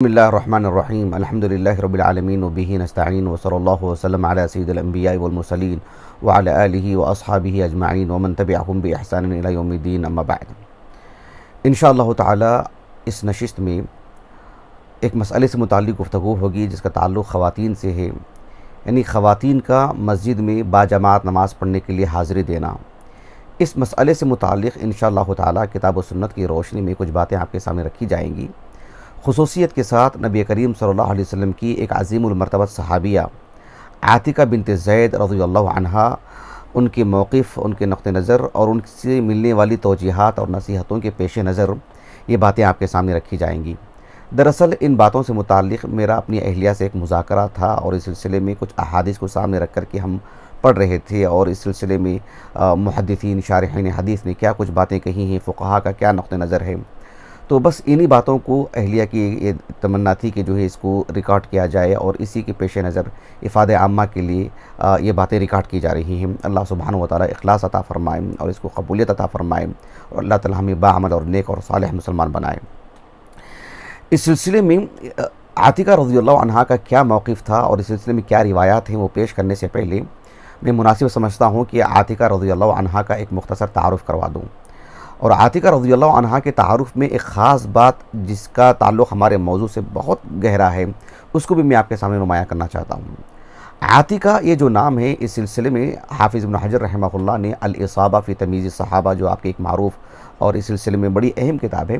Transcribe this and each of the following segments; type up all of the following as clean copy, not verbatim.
بسم اللہ الرحمن الرحیم الحمد للہ رب العالمین وبہ نستعین وصلی اللہ وسلم علی سید الانبیاء والمرسلین وعلی آلہ واصحابہ اجمعین ومن تبعہم بإحسان الی یوم الدین اما بعد۔ انشاءاللہ تعالی اس نشست میں ایک مسئلے سے متعلق گفتگو ہوگی جس کا تعلق خواتین سے ہے، یعنی خواتین کا مسجد میں باجماعت نماز پڑھنے کے لیے حاضری دینا۔ اس مسئلے سے متعلق انشاءاللہ تعالی کتاب و سنت کی روشنی میں کچھ باتیں آپ کے سامنے رکھی جائیں گی، خصوصیت کے ساتھ نبی کریم صلی اللہ علیہ وسلم کی ایک عظیم المرتبت صحابیہ عاتقہ بنت زید رضی اللہ عنہا، ان کے موقف، ان کے نقطہ نظر اور ان سے ملنے والی توجیہات اور نصیحتوں کے پیش نظر یہ باتیں آپ کے سامنے رکھی جائیں گی۔ دراصل ان باتوں سے متعلق میرا اپنی اہلیہ سے ایک مذاکرہ تھا اور اس سلسلے میں کچھ احادیث کو سامنے رکھ کر کے ہم پڑھ رہے تھے، اور اس سلسلے میں محدثین شارحین حدیث نے کیا کچھ باتیں کہی ہیں، فقہا کا کیا نقطہ نظر ہے۔ تو بس انہی باتوں کو اہلیہ کی یہ تمنا تھی کہ جو ہے اس کو ریکارڈ کیا جائے، اور اسی کے پیش نظر افادہ عامہ کے لیے یہ باتیں ریکارڈ کی جا رہی ہیں۔ اللہ سبحانہ و تعالی اخلاص عطا فرمائے اور اس کو قبولیت عطا فرمائے، اور اللہ تعالی ہمیں باعمل اور نیک اور صالح مسلمان بنائے۔ اس سلسلے میں عاتقہ رضی اللہ عنہا کا کیا موقف تھا اور اس سلسلے میں کیا روایات ہیں، وہ پیش کرنے سے پہلے میں مناسب سمجھتا ہوں کہ عاتقہ رضی اللہ عنہا کا ایک مختصر تعارف کروا دوں، اور عاتقہ رضی اللہ عنہا کے تعارف میں ایک خاص بات جس کا تعلق ہمارے موضوع سے بہت گہرا ہے، اس کو بھی میں آپ کے سامنے نمایاں کرنا چاہتا ہوں۔ عاتقہ یہ جو نام ہے، اس سلسلے میں حافظ ابن حجر رحمہ اللہ نے الاصابہ فی تمییز الصحابہ، جو آپ کی ایک معروف اور اس سلسلے میں بڑی اہم کتاب ہے،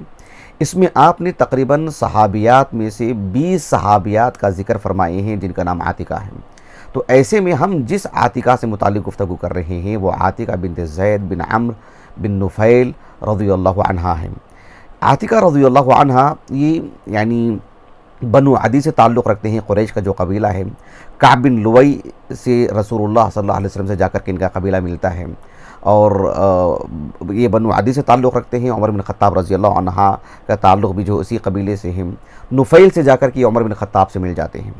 اس میں آپ نے تقریباً صحابیات میں سے 20 صحابیات کا ذکر فرمائے ہیں جن کا نام عاتقہ ہے۔ تو ایسے میں ہم جس عاتقہ سے متعلق گفتگو کر رہے ہیں وہ عاتقہ بنت زید بن عمرو بن نفیل رضی اللہ عنہا ہے۔ عاتقہ رضی اللہ عنہا یہ یعنی بنو عدی سے تعلق رکھتے ہیں، قریش کا جو قبیلہ ہے۔ کعب بن لوئی سے رسول اللہ صلی اللہ علیہ وسلم سے جا کر کے ان کا قبیلہ ملتا ہے، اور یہ بنو عدی سے تعلق رکھتے ہیں۔ عمر بن خطاب رضی اللہ عنہ کا تعلق بھی جو اسی قبیلے سے ہیں۔ نفیل سے جا کر کے عمر بن خطاب سے مل جاتے ہیں۔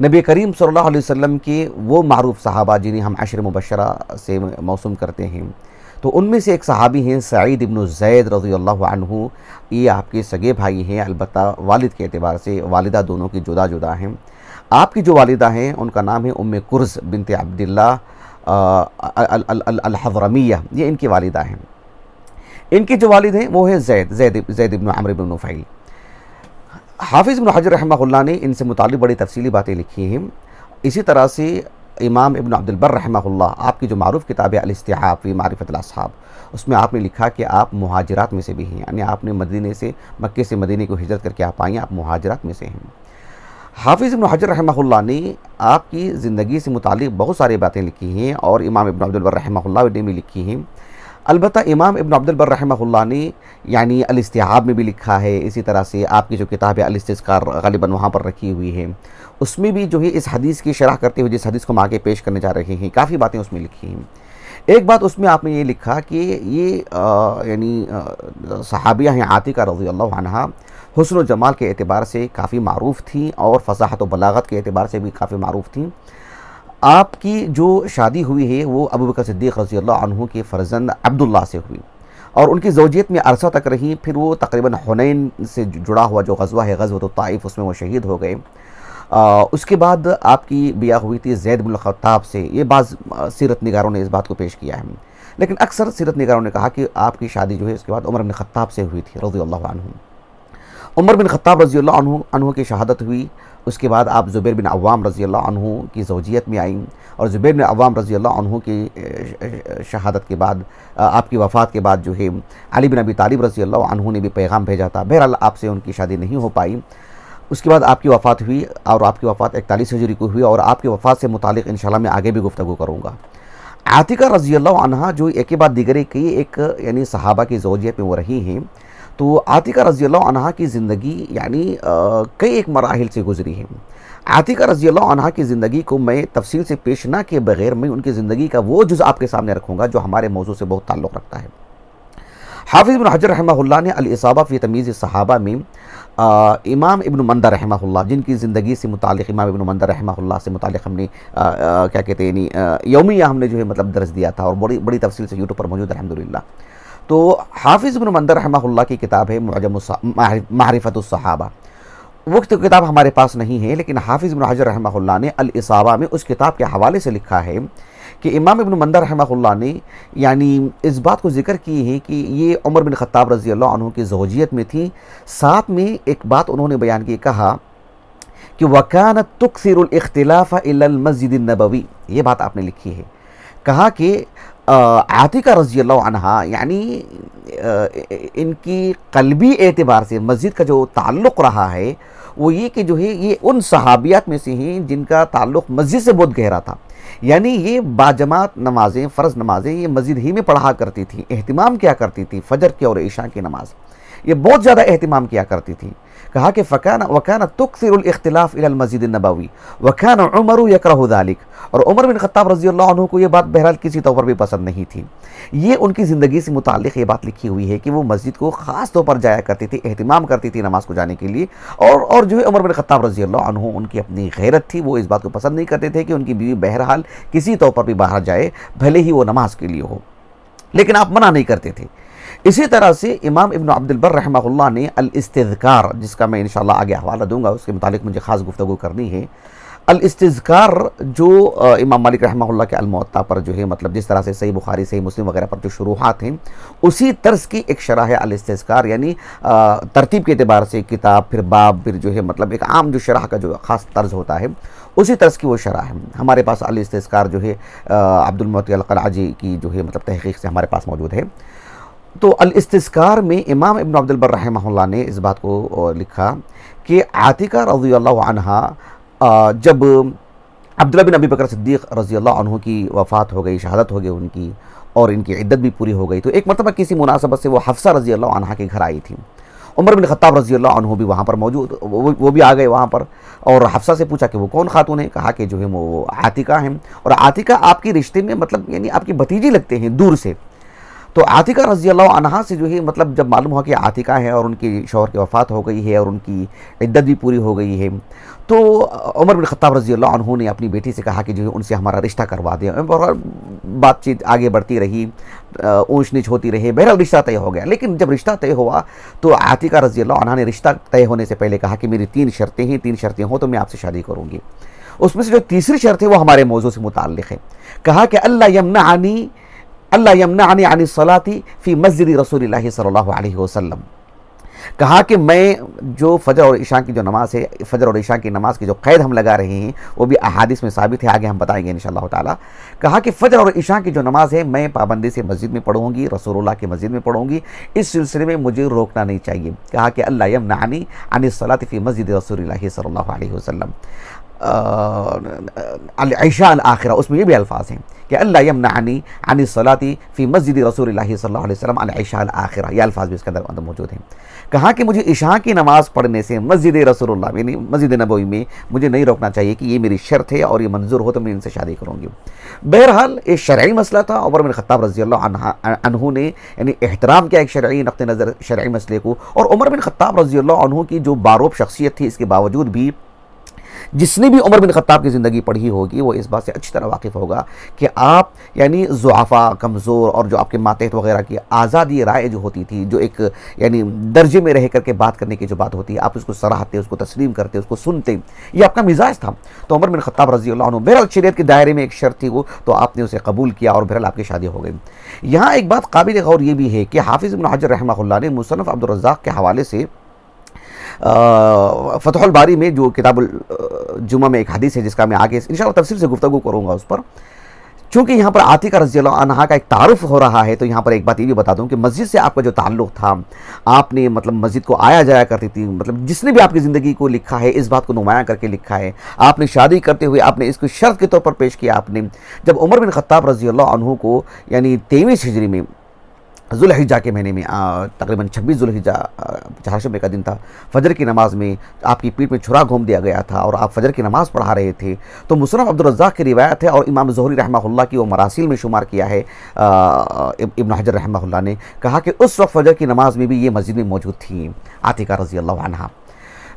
نبی کریم صلی اللہ علیہ وسلم کے وہ معروف صحابہ جنہیں ہم عشر مبشرہ سے موسوم کرتے ہیں، تو ان میں سے ایک صحابی ہیں سعید ابن زید رضی اللہ عنہ۔ یہ آپ کے سگے بھائی ہیں، البتہ والد کے اعتبار سے والدہ دونوں کی جدا جدا ہیں۔ آپ کی جو والدہ ہیں ان کا نام ہے ام کرز بنت عبداللہ الحضرمیہ، یہ ان کی والدہ ہیں۔ ان کے جو والد ہیں وہ ہیں زید ابن عمرو بن نفیل۔ حافظ ابن حجر رحمہ اللہ نے ان سے متعلق بڑی تفصیلی باتیں لکھی ہیں۔ اسی طرح سے امام ابن عبد البر رحمہ اللہ، آپ کی جو معروف کتاب ہے الاستیعاب فی معرفت الاصحاب، اس میں آپ نے لکھا کہ آپ مہاجرات میں سے بھی ہیں، یعنی آپ نے مکے سے مدینے کو ہجرت کر کے آپ آئیں، آپ مہاجرات میں سے ہیں۔ حافظ ابن حجر رحمہ اللہ نے آپ کی زندگی سے متعلق بہت ساری باتیں لکھی ہیں، اور امام ابن عبد البر رحمہ اللہ نے بھی لکھی ہیں۔ البتہ امام ابن عبد البر رحمہ اللہ نے یعنی الاستیعاب میں بھی لکھا ہے، اسی طرح سے آپ کی جو کتاب ہے الاستذکار غالباً وہاں پر رکھی ہوئی ہے، اس میں بھی جو ہے اس حدیث کی شرح کرتے ہوئے جس حدیث کو ہم آگے پیش کرنے جا رہے ہیں، کافی باتیں اس میں لکھی ہیں۔ ایک بات اس میں آپ نے یہ لکھا کہ یہ یعنی صحابیہ ہیں عاتقہ رضی اللہ عنہا، حسن و جمال کے اعتبار سے کافی معروف تھیں، اور فصاحت و بلاغت کے اعتبار سے بھی کافی معروف تھیں۔ آپ کی جو شادی ہوئی ہے وہ ابوبکر صدیق رضی اللہ عنہ کے فرزند عبداللہ سے ہوئی، اور ان کی زوجیت میں عرصہ تک رہیں۔ پھر وہ تقریباً حنین سے جڑا ہوا جو غزوہ ہے غزوۃ الطائف، اس میں وہ شہید ہو گئے۔ اس کے بعد آپ کی بیاہ ہوئی تھی زید بن الخطاب سے۔ یہ بعض سیرت نگاروں نے اس بات کو پیش کیا ہے، لیکن اکثر سیرت نگاروں نے کہا کہ آپ کی شادی جو ہے اس کے بعد عمر بن خطاب سے ہوئی تھی رضی اللہ عنہ۔ عمر بن خطاب رضی اللہ عنہ کی شہادت ہوئی، اس کے بعد آپ زبیر بن عوام رضی اللہ عنہ کی زوجیت میں آئیں، اور زبیر بن عوام رضی اللہ عنہ کی شہادت کے بعد، آپ کی وفات کے بعد جو ہے علی بن ابی طالب رضی اللہ عنہ نے بھی پیغام بھیجا تھا۔ بہرحال آپ سے ان کی شادی نہیں ہو پائی۔ اس کے بعد آپ کی وفات ہوئی، اور آپ کی وفات 41 ہجری کو ہوئی، اور آپ کی وفات سے متعلق انشاءاللہ میں آگے بھی گفتگو کروں گا۔ عاتقہ رضی اللہ عنہا جو ایک کے بعد دیگرے کی ایک یعنی صحابہ کی زوجیت میں وہ رہی ہیں، تو عاتقہ رضی اللہ عنہا کی زندگی یعنی کئی ایک مراحل سے گزری ہے۔ عاتقہ رضی اللہ عنہا کی زندگی کو میں تفصیل سے پیش نہ کیے بغیر میں ان کی زندگی کا وہ جز آپ کے سامنے رکھوں گا جو ہمارے موضوع سے بہت تعلق رکھتا ہے۔ حافظ ابن حجر رحمہ اللہ نے الاصابہ فی تمییز الصحابہ میں امام ابن مندہ رحمہ اللہ، جن کی زندگی سے متعلق امام ابن مندہ رحمہ اللہ سے متعلق ہم نے کیا کہتے ہیں یومیہ ہم نے جو ہے مطلب درس دیا تھا، اور بڑی تفصیل سے یوٹیوب پر موجود ہے الحمدللہ۔ تو حافظ ابن مندہ رحمہ اللہ کی کتاب ہے معجم معرفت الصحابہ، وہ تو کتاب ہمارے پاس نہیں ہے، لیکن حافظ ابن حجر رحمہ اللہ نے الاصابہ میں اس کتاب کے حوالے سے لکھا ہے کہ امام ابن مندہ رحمہ اللہ نے یعنی اس بات کو ذکر کی ہے کہ یہ عمر بن خطاب رضی اللہ عنہ کی زوجیت میں تھی. ساتھ میں ایک بات انہوں نے بیان کی، کہا کہ وَكَانَتْ تُكْثِرُ الْاِخْتِلَافَ إِلَى الْمَسْجِدِ النَّبَوِي. یہ بات آپ نے لکھی ہے. کہا کہ عاتقہ رضی اللہ عنہا یعنی ان کی قلبی اعتبار سے مسجد کا جو تعلق رہا ہے وہ یہ کہ جو ہے یہ ان صحابیات میں سے ہیں جن کا تعلق مسجد سے بہت گہرا تھا. یعنی یہ باجماعت نمازیں، فرض نمازیں یہ مسجد ہی میں پڑھا کرتی تھی، اہتمام کیا کرتی تھی. فجر کی اور عشاء کی نماز یہ بہت زیادہ اہتمام کیا کرتی تھی. کہا کہ وَكَانَ تُكْثِرُ الْاِخْتِلَافِ إِلَى الْمَسْجِدِ النَّبَوِي وَكَانَ عُمَرُ يَكْرَهُ ذَلِكَ. اور عمر بن خطاب رضی اللہ عنہ کو یہ بات بہرحال کسی طور پر بھی پسند نہیں تھی. یہ ان کی زندگی سے متعلق یہ بات لکھی ہوئی ہے کہ وہ مسجد کو خاص طور پر جایا کرتی تھی، اہتمام کرتی تھی نماز کو جانے کے لیے. اور جو ہے عمر بن خطاب رضی اللہ عنہ ان کی اپنی غیرت تھی، وہ اس بات کو پسند نہیں کرتے تھے کہ ان کی بیوی بہرحال کسی طور پر بھی باہر جائے، بھلے ہی وہ نماز کے لیے ہو، لیکن آپ منع نہیں کرتے تھے. اسی طرح سے امام ابن عبد البر رحمہ اللہ نے الاستذکار، جس کا میں انشاءاللہ آگے حوالہ دوں گا، اس کے متعلق مجھے خاص گفتگو کرنی ہے. الاستذکار جو امام مالک رحمہ اللہ کے الموطا پر جو ہے مطلب جس طرح سے صحیح بخاری، صحیح مسلم وغیرہ پر جو شروحات ہیں، اسی طرز کی ایک شرح ہے الاستذکار. یعنی ترتیب کے اعتبار سے کتاب، پھر باب، پھر جو ہے مطلب ایک عام جو شرح کا جو خاص طرز ہوتا ہے اسی طرز کی وہ شرح ہے. ہمارے پاس الاستذکار جو ہے عبد المعطی القلعجی کی جو ہے مطلب تحقیق سے ہمارے پاس موجود ہے. تو الاستذکار میں امام ابن عبد البر رحمہ اللہ نے اس بات کو لکھا کہ عاتقہ رضی اللہ عنہ جب عبداللہ بن ابی بکر صدیق رضی اللہ عنہ کی وفات ہو گئی، شہادت ہو گئی ان کی، اور ان کی عدت بھی پوری ہو گئی، تو ایک مرتبہ کسی مناسبت سے وہ حفصہ رضی اللہ عنہ کے گھر آئی تھی. عمر بن خطاب رضی اللہ عنہ بھی وہاں پر موجود، وہ بھی آ گئے وہاں پر، اور حفصہ سے پوچھا کہ وہ کون خاتون ہے. کہا کہ جو ہے وہ عاتقہ ہیں، اور عاتقہ آپ کے رشتے میں مطلب یعنی آپ کی بھتیجی لگتے ہیں دور سے. تو عاتقہ رضی اللہ عنہ سے جو ہے مطلب جب معلوم ہوا کہ عاتقہ ہے اور ان کی شوہر کی وفات ہو گئی ہے اور ان کی عدت بھی پوری ہو گئی ہے، تو عمر بن خطاب رضی اللہ عنہ نے اپنی بیٹی سے کہا کہ جو ہے ان سے ہمارا رشتہ کروا دیں. اور بات چیت آگے بڑھتی رہی، اونچ نیچ ہوتی رہی، بہرحال رشتہ طے ہو گیا. لیکن جب رشتہ طے ہوا تو عاتقہ رضی اللہ عنہ نے رشتہ طے ہونے سے پہلے کہا کہ میری 3 شرطیں ہیں، 3 شرطیں ہوں تو میں آپ سے شادی کروں گی. اس میں سے جو تیسری شرط ہے وہ ہمارے موضوع سے متعلق ہے. کہا کہ اللہ یمنعنی عن الصلاة فی مسجد رسول اللہ صلی اللہ علیہ وسلم. کہا کہ میں جو فجر اور عشاء کی جو نماز ہے، فجر اور عشاء کی نماز کی جو قید ہم لگا رہے ہیں وہ بھی احادیث میں ثابت ہے، آگے ہم بتائیں گے انشاءاللہ تعالی. کہا کہ فجر اور عشاء کی جو نماز ہے میں پابندی سے مسجد میں پڑھوں گی، رسول اللہ کی مسجد میں پڑھوں گی، اس سلسلے میں مجھے روکنا نہیں چاہیے. کہا کہ اللہ یمنعنی عن الصلاة فی مسجد رسول اللہ صلی اللہ علیہ وسلم. العشاء الآخرہ، اس میں یہ بھی الفاظ ہیں کہ اللہ یمنعنی عن الصلاة فی مسجد رسول اللہ صلی اللہ علیہ وسلم العشاء الآخرہ، یہ الفاظ بھی اس کے اندر موجود ہیں. کہا کہ مجھے عشاء کی نماز پڑھنے سے مسجد رسول اللہ یعنی مسجد نبوی میں مجھے نہیں روکنا چاہیے، کہ یہ میری شرط ہے اور یہ منظور ہو تو میں ان سے شادی کروں گی. بہرحال ایک شرعی مسئلہ تھا. عمر بن خطاب رضی اللہ عنہ نے یعنی احترام کیا ایک شرعی نقطہ نظر شرعی مسئلے کو. اور عمر بن خطاب رضی اللہ عنہ کی جو باروب شخصیت تھی، اس کے باوجود بھی جس نے بھی عمر بن خطاب کی زندگی پڑھی ہوگی وہ اس بات سے اچھی طرح واقف ہوگا کہ آپ یعنی ضعفاء، کمزور اور جو آپ کے ماتحت وغیرہ کی آزادی رائے جو ہوتی تھی، جو ایک یعنی درجے میں رہ کر کے بات کرنے کی جو بات ہوتی ہے، آپ اس کو سراہتے، اس کو تسلیم کرتے، اس کو سنتے، یہ آپ کا مزاج تھا. تو عمر بن خطاب رضی اللہ عنہ بہرحال شریعت کے دائرے میں ایک شرط تھی وہ، تو آپ نے اسے قبول کیا اور بہرحال آپ کی شادی ہو گئی. یہاں ایک بات قابل غور یہ بھی ہے کہ حافظ ابن حجر رحمہ اللہ نے مصنف عبد الرزاق کے حوالے سے فتح الباری میں جو کتاب الجمعہ میں ایک حدیث ہے جس کا میں آگے انشاءاللہ تفصیل سے گفتگو کروں گا اس پر. چونکہ یہاں پر عاتقہ رضی اللہ عنہ کا ایک تعارف ہو رہا ہے تو یہاں پر ایک بات یہ بھی بتا دوں کہ مسجد سے آپ کا جو تعلق تھا، آپ نے مطلب مسجد کو آیا جایا کرتی تھی، مطلب جس نے بھی آپ کی زندگی کو لکھا ہے اس بات کو نمایاں کر کے لکھا ہے. آپ نے شادی کرتے ہوئے آپ نے اس کو شرط کے طور پر پیش کیا. آپ نے جب عمر بن خطاب رضی اللہ عنہ کو یعنی 23 ہجری میں ذوالحجہ کے مہینے میں تقریباً 26 ذوالحجہ چہارشنبے کا دن تھا، فجر کی نماز میں آپ کی پیٹھ میں چھرا گھوم دیا گیا تھا اور آپ فجر کی نماز پڑھا رہے تھے. تو مصنف عبد الرزاق کی روایت ہے اور امام زہری رحمہ اللہ کی وہ مراسیل میں شمار کیا ہے ابن حجر رحمہ اللہ نے. کہا کہ اس وقت فجر کی نماز میں بھی یہ مسجد میں موجود تھی عاتقہ رضی اللہ عنہ.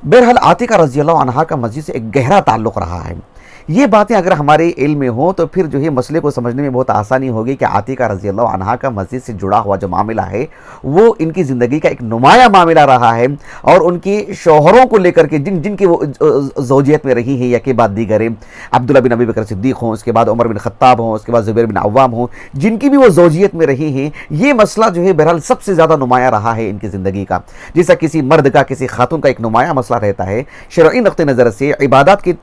بہرحال عاتقہ رضی اللہ عنہ کا مسجد سے ایک گہرا تعلق رہا ہے. یہ باتیں اگر ہمارے علم میں ہوں تو پھر جو ہے مسئلے کو سمجھنے میں بہت آسانی ہوگی کہ عاتقہ رضی اللہ عنہا کا مسجد سے جڑا ہوا جو معاملہ ہے وہ ان کی زندگی کا ایک نمایاں معاملہ رہا ہے، اور ان کے شوہروں کو لے کر کے جن کی وہ زوجیت میں رہی ہیں یا کہ بعد دیگر عبداللہ بن ابی بکر صدیق ہوں، اس کے بعد عمر بن خطاب ہوں، اس کے بعد زبیر بن عوام ہوں، جن کی بھی وہ زوجیت میں رہی ہیں، یہ مسئلہ جو ہے بہرحال سب سے زیادہ نمایاں رہا ہے ان کی زندگی کا، جیسا کسی مرد کا کسی خاتون کا ایک نمایاں مسئلہ رہتا ہے، شرعی نقطہ نظر سے عبادات کے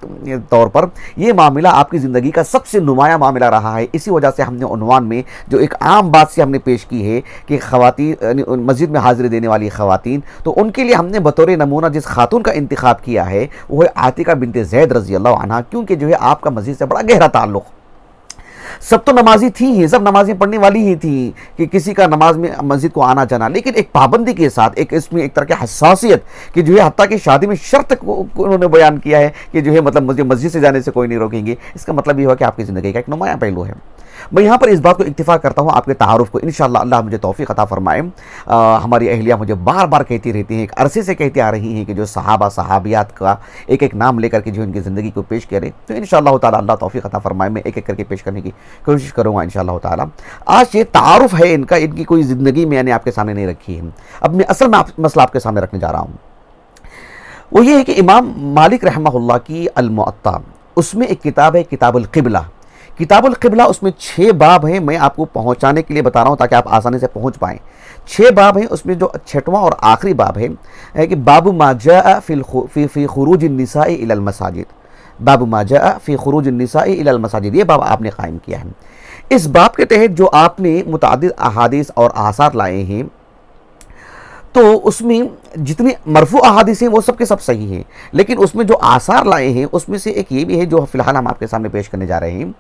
طور پر یہ معاملہ آپ کی زندگی کا سب سے نمایاں معاملہ رہا ہے۔ اسی وجہ سے ہم نے عنوان میں جو ایک عام بات سے ہم نے پیش کی ہے کہ خواتین مسجد میں حاضری دینے والی خواتین، تو ان کے لیے ہم نے بطور نمونہ جس خاتون کا انتخاب کیا ہے وہ ہے عاتقہ بنت زید رضی اللہ عنہ، کیونکہ جو ہے آپ کا مسجد سے بڑا گہرا تعلق، سب تو نمازی تھی ہی، سب نمازیں پڑھنے والی ہی تھی کہ کسی کا نماز میں مسجد کو آنا جانا، لیکن ایک پابندی کے ساتھ اس میں ایک طرح کی حساسیت کہ جو ہے حتیٰ کہ شادی میں شرط کو انہوں نے بیان کیا ہے کہ جو ہے مطلب مجھے مسجد سے جانے سے کوئی نہیں روکیں گے۔ اس کا مطلب یہ ہوا کہ آپ کی زندگی کا ایک نمایاں پہلو ہے۔ میں یہاں پر اس بات کو اکتفا کرتا ہوں آپ کے تعارف کو، انشاءاللہ اللہ مجھے توفیق عطا فرمائے۔ ہماری اہلیہ مجھے بار بار کہتی رہتی ہیں، ایک عرصے سے کہتی آ رہی ہیں کہ جو صحابہ صحابیات کا ایک ایک نام لے کر کے جو ان کی زندگی کو پیش کرے، تو انشاءاللہ تعالی اللہ توفیق عطا فرمائے، میں ایک ایک کر کے پیش کرنے کی کوشش کروں گا انشاءاللہ تعالی۔ آج یہ تعارف ہے ان کا، ان کی کوئی زندگی میں نے آپ کے سامنے نہیں رکھی ہے، اب میں اصل میں مسئلہ آپ کے سامنے رکھنے جا رہا ہوں۔ وہ یہ ہے کہ امام مالک رحمہ اللہ کی الموطا، اس میں ایک کتاب ہے کتاب القبلہ۔ کتاب القبلہ اس میں 6 باب ہیں، میں آپ کو پہنچانے کے لیے بتا رہا ہوں تاکہ آپ آسانی سے پہنچ پائیں۔ 6 باب ہیں، اس میں جو 6واں اور آخری باب ہے کہ باب ما جاء فی خروج النساء الی المساجد، باب ما جاء فی خروج النساء الی المساجد، یہ باب آپ نے قائم کیا ہے۔ اس باب کے تحت جو آپ نے متعدد احادیث اور آثار لائے ہیں، تو اس میں جتنی مرفوع احادیث ہیں وہ سب کے سب صحیح ہیں، لیکن اس میں جو آثار لائے ہیں اس میں سے ایک یہ بھی ہے جو فی الحال ہم آپ کے سامنے پیش کرنے جا رہے ہیں۔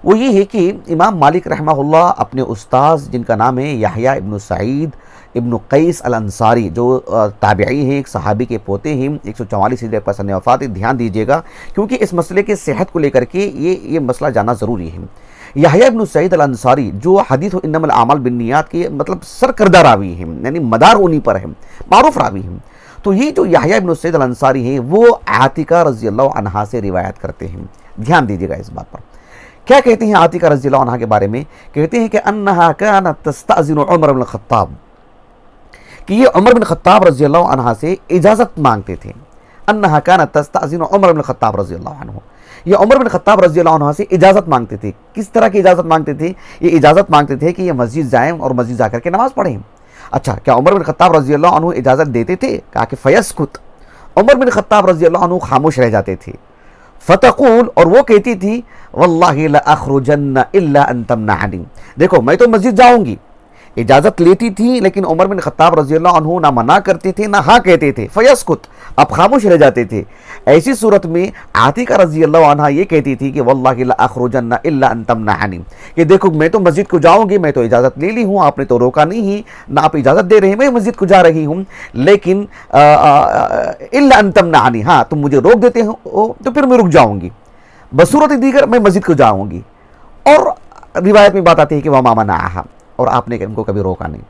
وہ یہ ہے کہ امام مالک رحمہ اللہ اپنے استاذ جن کا نام ہے یحییٰ ابن سعید ابن قیس الانصاری، جو تابعی ہیں، ایک صحابی کے پوتے ہیں، 144 ہجری پر سن وفات ہے، دھیان دیجیے گا کیونکہ اس مسئلے کے صحت کو لے کر کے یہ مسئلہ جاننا ضروری ہے۔ یحییٰ ابن سعید الانصاری جو حدیث و انما الاعمال بالنیات کے مطلب سرکردہ راوی ہیں، یعنی مدار انہی پر ہے، معروف راوی ہیں، تو یہ جو یحییٰ ابن سعید الانصاری ہیں وہ عاتقہ رضی اللہ عنہا سے روایت کرتے ہیں۔ دھیان دیجیے گا اس بات پر، کیا کہتے ہیں عاتقہ رضی اللہ عنہا کے بارے میں؟ کہتے ہیں کہ انہا کانت تستأذن عمر بن الخطاب، کہ یہ عمر بن خطاب رضی اللہ عنہ سے اجازت مانگتے تھے۔ انہا کانت تستأذن عمر بن الخطاب رضی اللہ عنہ، یہ عمر بن خطاب رضی اللہ عنہ سے اجازت مانگتے تھے۔ کس طرح کی اجازت مانگتے تھے؟ یہ اجازت مانگتے تھے کہ یہ مسجد جائیں اور مسجد جا کر کے نماز پڑھیں۔ اچھا، کیا عمر بن خطاب رضی اللہ عنہ اجازت دیتے تھے؟ کہا کہ فیسکت، عمر بن خطاب رضی اللہ عنہ خاموش رہ جاتے تھے۔ فتقول، اور وہ کہتی تھی واللہ لأخرجن الا ان تمنعنی، دیکھو میں تو مسجد جاؤں گی، اجازت لیتی تھی لیکن عمر بن خطاب رضی اللہ عنہ نہ منع کرتے تھے نہ ہاں کہتے تھے، فیسکت، اب خاموش رہ جاتے تھے۔ ایسی صورت میں عاتقہ رضی اللہ عنہ یہ کہتی تھی کہ واللہ لأخرجن الا ان تمنعنی، کہ دیکھو میں تو مسجد کو جاؤں گی، میں تو اجازت لے لی ہوں، آپ نے تو روکا نہیں ہی، نہ آپ اجازت دے رہے ہیں، میں مسجد کو جا رہی ہوں، لیکن الا ان تمنعنی، ہاں تم مجھے روک دیتے ہو تو پھر میں رک جاؤں گی، بصورت دیگر میں مسجد کو جاؤں گی۔ اور روایت میں بات آتی ہے کہ وما منعها، اور آپ نے ان کو کبھی روکا نہیں۔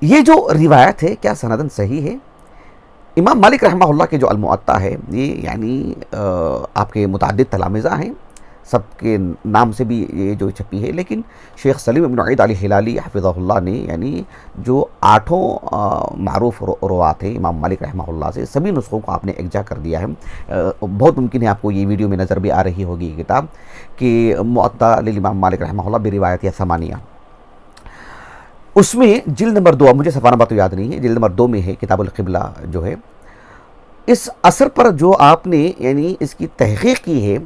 یہ جو روایت ہے کیا سندن صحیح ہے؟ امام مالک رحمہ اللہ کے جو الموطا ہے یہ یعنی آپ کے متعدد تلامذہ ہیں، سب کے نام سے بھی یہ جو چھپی ہے، لیکن شیخ سلیم ابن عید الہلالی حفظہ اللہ نے یعنی جو 8 معروف روات ہیں امام مالک رحمہ اللہ سے، سبھی نسخوں کو آپ نے یکجا کر دیا ہے۔ بہت ممکن ہے آپ کو یہ ویڈیو میں نظر بھی آ رہی ہوگی یہ کتاب کہ موطا للامام مالک رحمہ اللہ بروایت ثمانیہ، اس میں جلد نمبر 2، مجھے صفحہ نمبر تو یاد نہیں ہے، جلد نمبر 2 میں ہے کتاب القبلہ جو ہے۔ اس اثر پر جو آپ نے یعنی اس کی تحقیق کی ہے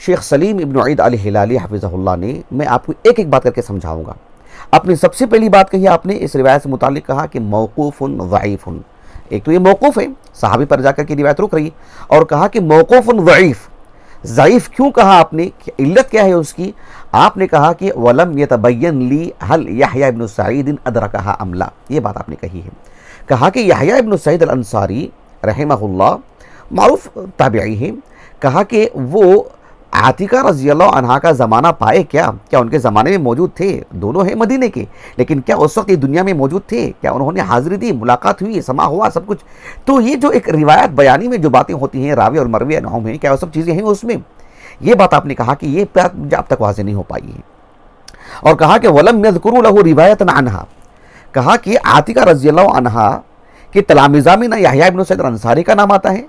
شیخ سلیم ابن عید الہلالی حفظہ اللہ نے، میں آپ کو ایک ایک بات کر کے سمجھاؤں گا۔ اپنی سب سے پہلی بات کہی آپ نے اس روایت سے متعلق کہا کہ موقوف ضعیف، ایک تو یہ موقوف ہے، صحابی پر جا کر کے روایت رک رہی، اور کہا کہ موقوف ضعیف، ضعیف کیوں کہا آپ نے؟ علت کیا ہے اس کی؟ آپ نے کہا کہ وَلَمْ يَتَبَيَّنْ لِي هَلْ يَحْيَىٰ ابن سعید أَدْرَكَهَا أَمْ لَا، یہ بات آپ نے کہی ہے۔ کہا کہ یحییٰ ابن سعید الانصاری رحمہ اللہ معروف تابعی ہیں، کہا کہ وہ عاتقہ رضی اللہ عنہا کا زمانہ پائے کیا ان کے زمانے میں موجود تھے؟ دونوں ہیں مدینے کے، لیکن کیا اس وقت یہ دنیا میں موجود تھے؟ کیا انہوں نے حاضری دی، ملاقات ہوئی، سماع ہوا، سب کچھ؟ تو یہ جو ایک روایت بیانی میں جو باتیں ہوتی ہیں راوی اور مروی عنہم میں، کیا وہ سب چیزیں ہیں اس میں؟ یہ بات آپ نے کہا کہ یہ بات اب تک واضح نہیں ہو پائی ہے، اور کہا کہ وَلَمْ يَذْكُرُوا لَهُ رِوَایَةً عَنْهَا، کہا کہ عاتقہ رضی اللہ عنہا کے تلامذہ میں نہ یحییٰ ابن سعید الانصاری کا نام آتا ہے،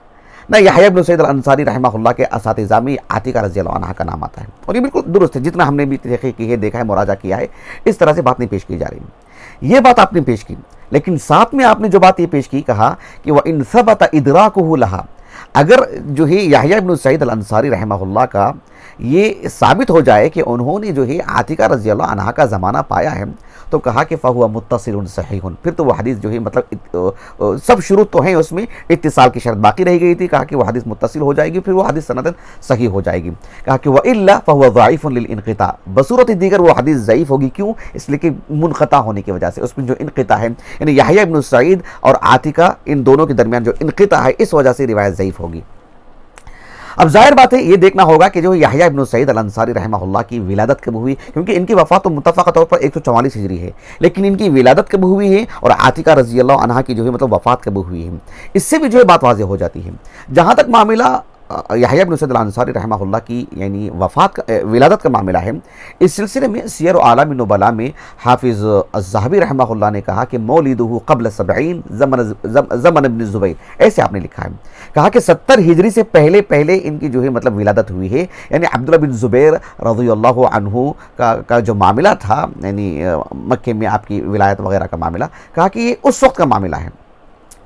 نہ یحییٰ ابن سعید الانصاری رحمہ اللہ کے اساتذہ میں عاتقہ رضی اللہ عنہا کا نام آتا ہے، اور یہ بالکل درست ہے، جتنا ہم نے بھی تحقیق کی ہے، دیکھا ہے، مراجعہ کیا ہے، اس طرح سے بات نہیں پیش کی جا رہی۔ یہ بات آپ نے پیش کی، لیکن ساتھ میں آپ نے جو بات یہ پیش کی، کہا کہ وَإِن ثَبَتَ إِدْرَاكُهُ لَهَا، اگر جو ہے یحییٰ ابن سعید الانصاری رحمہ اللہ کا یہ ثابت ہو جائے کہ انہوں نے جو ہے عاتقہ رضی اللہ عنہا کا زمانہ پایا ہے، تو کہا کہ فَهُوَ مُتَّصِلٌ صحیح، پھر تو وہ حدیث جو ہے مطلب سب شروط تو ہیں اس میں، اتصال کی شرط باقی رہ گئی تھی، کہا کہ وہ حدیث متصل ہو جائے گی، پھر وہ حدیث سندن صحیح ہو جائے گی۔ کہا کہ وَإِلَّا فَهُوَ ضَعِيفٌ لِلْإِنْقِطَاعِ، بصورت دیگر وہ حدیث ضعیف ہوگی، کیوں؟ اس لیے کہ منقطع ہونے کی وجہ سے، اس میں جو انقطاع ہے، یعنی یحییٰ ابن سعید اور عاتقہ ان دونوں کے درمیان جو انقطاع ہے، اس وجہ سے روایت ضعیف ہوگی۔ اب ظاہر بات ہے، یہ دیکھنا ہوگا کہ جو یحییٰ ابن سعید الانصاری رحمہ اللہ کی ولادت کب ہوئی، کیونکہ ان کی وفات تو متفقہ طور پر 144 ہجری ہے، لیکن ان کی ولادت کب ہوئی ہے اور عاتقہ رضی اللہ عنہا کی جو ہے مطلب وفات کب ہوئی ہے، اس سے بھی جو ہے بات واضح ہو جاتی ہے۔ جہاں تک معاملہ یحییٰ ابن سعید الانصاری رحمہ اللہ کی یعنی وفات کا ولادت کا معاملہ ہے، اس سلسلے میں سیر و اعلام النبلاء میں حافظ الذہبی رحمہ اللہ نے کہا کہ مولدہ قبل 70 زمن ابن الزبیر، ایسے آپ نے لکھا ہے، کہا کہ 70 ہجری سے پہلے ان کی جو ہے مطلب ولادت ہوئی ہے، یعنی عبداللہ بن زبیر رضی اللہ عنہ کا جو معاملہ تھا، یعنی مکے میں آپ کی ولایت وغیرہ کا معاملہ، کہا کہ یہ اس وقت کا معاملہ ہے۔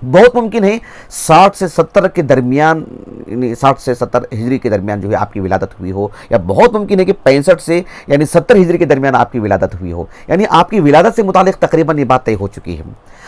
بہت ممکن ہے 60 سے 70 کے درمیان، یعنی 60 سے 70 ہجری کے درمیان جو ہے آپ کی ولادت ہوئی ہو، یا بہت ممکن ہے کہ 65 سے یعنی 70 ہجری کے درمیان آپ کی ولادت ہوئی ہو، یعنی آپ کی ولادت سے متعلق تقریباً یہ بات طے ہو چکی ہے۔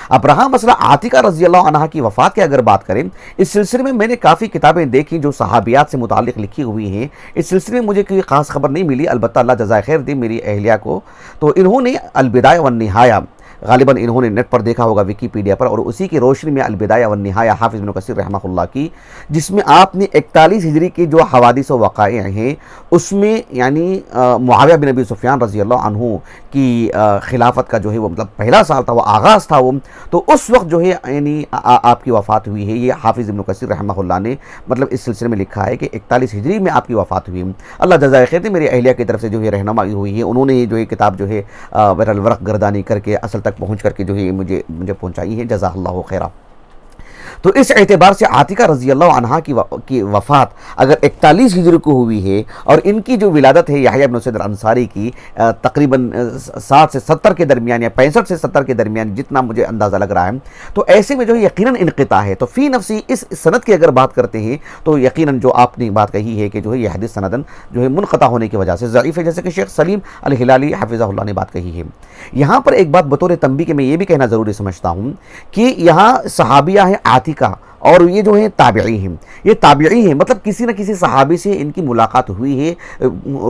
اب رہا مسئلہ عاتقہ رضی اللہ عنہا کی وفات کی اگر بات کریں، اس سلسلے میں نے کافی کتابیں دیکھی جو صحابیات سے متعلق لکھی ہوئی ہیں، اس سلسلے میں مجھے کوئی خاص خبر نہیں ملی، البتہ اللہ جزائے خیر دے میری اہلیہ کو، تو انہوں نے البدایہ والنہایہ، غالباً انہوں نے نیٹ پر دیکھا ہوگا ویکیپیڈیا پر، اور اسی کی روشنی میں البدایہ والنہایہ حافظ ابن کثیر رحمہ اللہ کی، جس میں آپ نے 41 ہجری کے جو حوادث و وقائع ہیں اس میں یعنی معاویہ بن ابی سفیان رضی اللہ عنہ کی خلافت کا جو ہے وہ مطلب پہلا سال تھا، وہ آغاز تھا وہ، تو اس وقت جو ہے یعنی آپ کی وفات ہوئی ہے، یہ حافظ ابن کثیر رحمہ اللہ نے مطلب اس سلسلے میں لکھا ہے کہ 41 ہجری میں آپ کی وفات ہوئی۔ اللہ جزائے خیر دے میری اہلیہ کی طرف سے جو ہے رہنمائی ہوئی ہے، انہوں نے جو ہے کتاب جو ہے بہرحال ورق گردانی کر کے اصل تک پہنچ کر کے جو ہے مجھے پہنچائی ہے، جزاہ اللہ خیرہ۔ تو اس اعتبار سے عاتقہ رضی اللہ عنہا کی وفات اگر 41 ہجری کو ہوئی ہے، اور ان کی جو ولادت ہے یحییٰ ابن سعید الانصاری کی تقریباً 60 سے 70 کے درمیان یا 65 سے 70 کے درمیان، جتنا مجھے اندازہ لگ رہا ہے، تو ایسے میں جو ہے یقیناً انقطاع ہے۔ تو فی نفسی اس سند کی اگر بات کرتے ہیں تو یقیناً جو آپ نے بات کہی ہے کہ جو ہے یہ حدیث سندن جو ہے منقطع ہونے کی وجہ سے ضعیف ہے، جیسے کہ شیخ سلیم الہلالی حفظہ اللہ نے بات کہی ہے۔ یہاں پر ایک بات بطور تنبیہ کہ میں یہ بھی کہنا ضروری سمجھتا ہوں کہ یہاں صحابیہ ہیں عاتقہ، اور یہ جو ہیں تابعی ہیں، یہ تابعی ہیں، مطلب کسی نہ کسی صحابی سے ان کی ملاقات ہوئی ہے،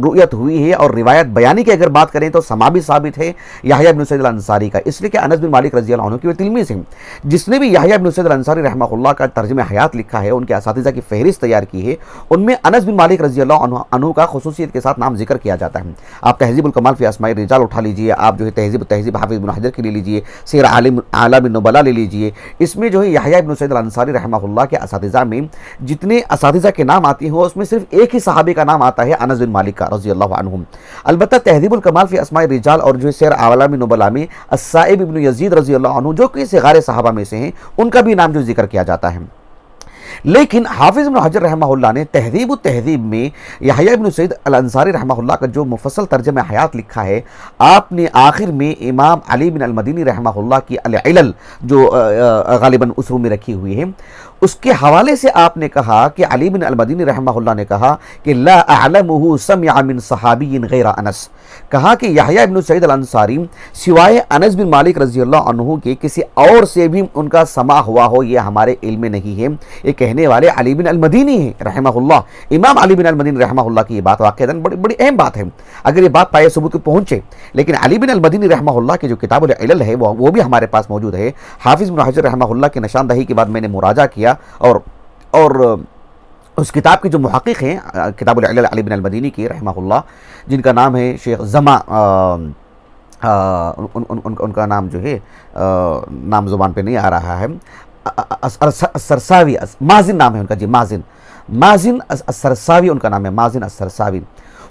رؤیت ہوئی ہے، اور روایت بیانی کی اگر بات کریں تو سما بھی ثابت ہے یحییٰ ابن سعید الانصاری کا، اس لیے کہ انس بن مالک رضی اللہ عنہ کے وہ تلمیذ ہیں، جس نے بھی یحییٰ ابن سعید الانصاری رحمہ اللہ کا ترجمہ حیات لکھا ہے، ان کے اساتذہ کی فہرست تیار کی ہے، ان میں انس بن مالک رضی اللہ عنہ کا خصوصیت کے ساتھ نام ذکر کیا جاتا ہے۔ آپ تہذیب الکمال فی اسماء الرجال اٹھا لیجئے، آپ جو ہے تہذیب حافظ ابن حجر کی لے لیجئے، سیر اعلام النبلاء لے لیجئے، اس میں جو ہے یحییٰ ابن سعید الانصاری رحمہ اللہ کے اساتذہ میں جتنے اساتذہ کے نام آتے ہیں اس میں صرف ایک ہی صحابی کا نام آتا ہے، انس بن مالک کا رضی اللہ عنہ۔ البتہ تہذیب الکمال فی اسماء الرجال اور جو سیر اعلام النبلاء میں السائب ابن یزید رضی اللہ عنہ، جو کہ صغار صحابہ میں سے ہیں، ان کا بھی نام جو ذکر کیا جاتا ہے۔ لیکن حافظ ابن حجر رحمہ اللہ نے تہذیب التہذیب میں یحییٰ ابن سعید الانصاری رحمہ اللہ کا جو مفصل ترجمہ حیات لکھا ہے، آپ نے آخر میں امام علی بن المدینی رحمہ اللہ کی العلل جو غالباً اسرو میں رکھی ہوئی ہے، اس کے حوالے سے آپ نے کہا کہ علی بن المدینی رحمہ اللہ نے کہا کہ لا اعلمہ سمع من صحابی غیر انس، کہا کہ یحییٰ ابن سعید الانصاری سوائے انس بن مالک رضی اللہ عنہ کے کسی اور سے بھی ان کا سماع ہوا ہو یہ ہمارے علم میں نہیں ہے۔ یہ کہنے والے علی بن المدینی ہیں رحمہ اللہ، امام علی بن المدینی رحمہ اللہ کی یہ بات واقعاً بڑی اہم بات ہے اگر یہ بات پائے ثبوت کو پہنچے۔ لیکن علی بن المدینی رحمہ اللہ کی جو کتاب العلل ہے وہ بھی ہمارے پاس موجود ہے۔ حافظ ابن حجر رحمہ اللہ کی نشاندہی کے بعد میں نے مراجعہ کیا اور اس کتاب کے جو محقق ہیں کتاب العلل علی بن المدینی کی رحمہ اللہ، جن کا نام ہے شیخ زما، ان کا نام جو ہے نام زبان پہ نہیں آ رہا ہے، السرساوی، مازن نام ہے ان کا جی، مازن السرساوی ان کا نام ہے، مازن السرساوی۔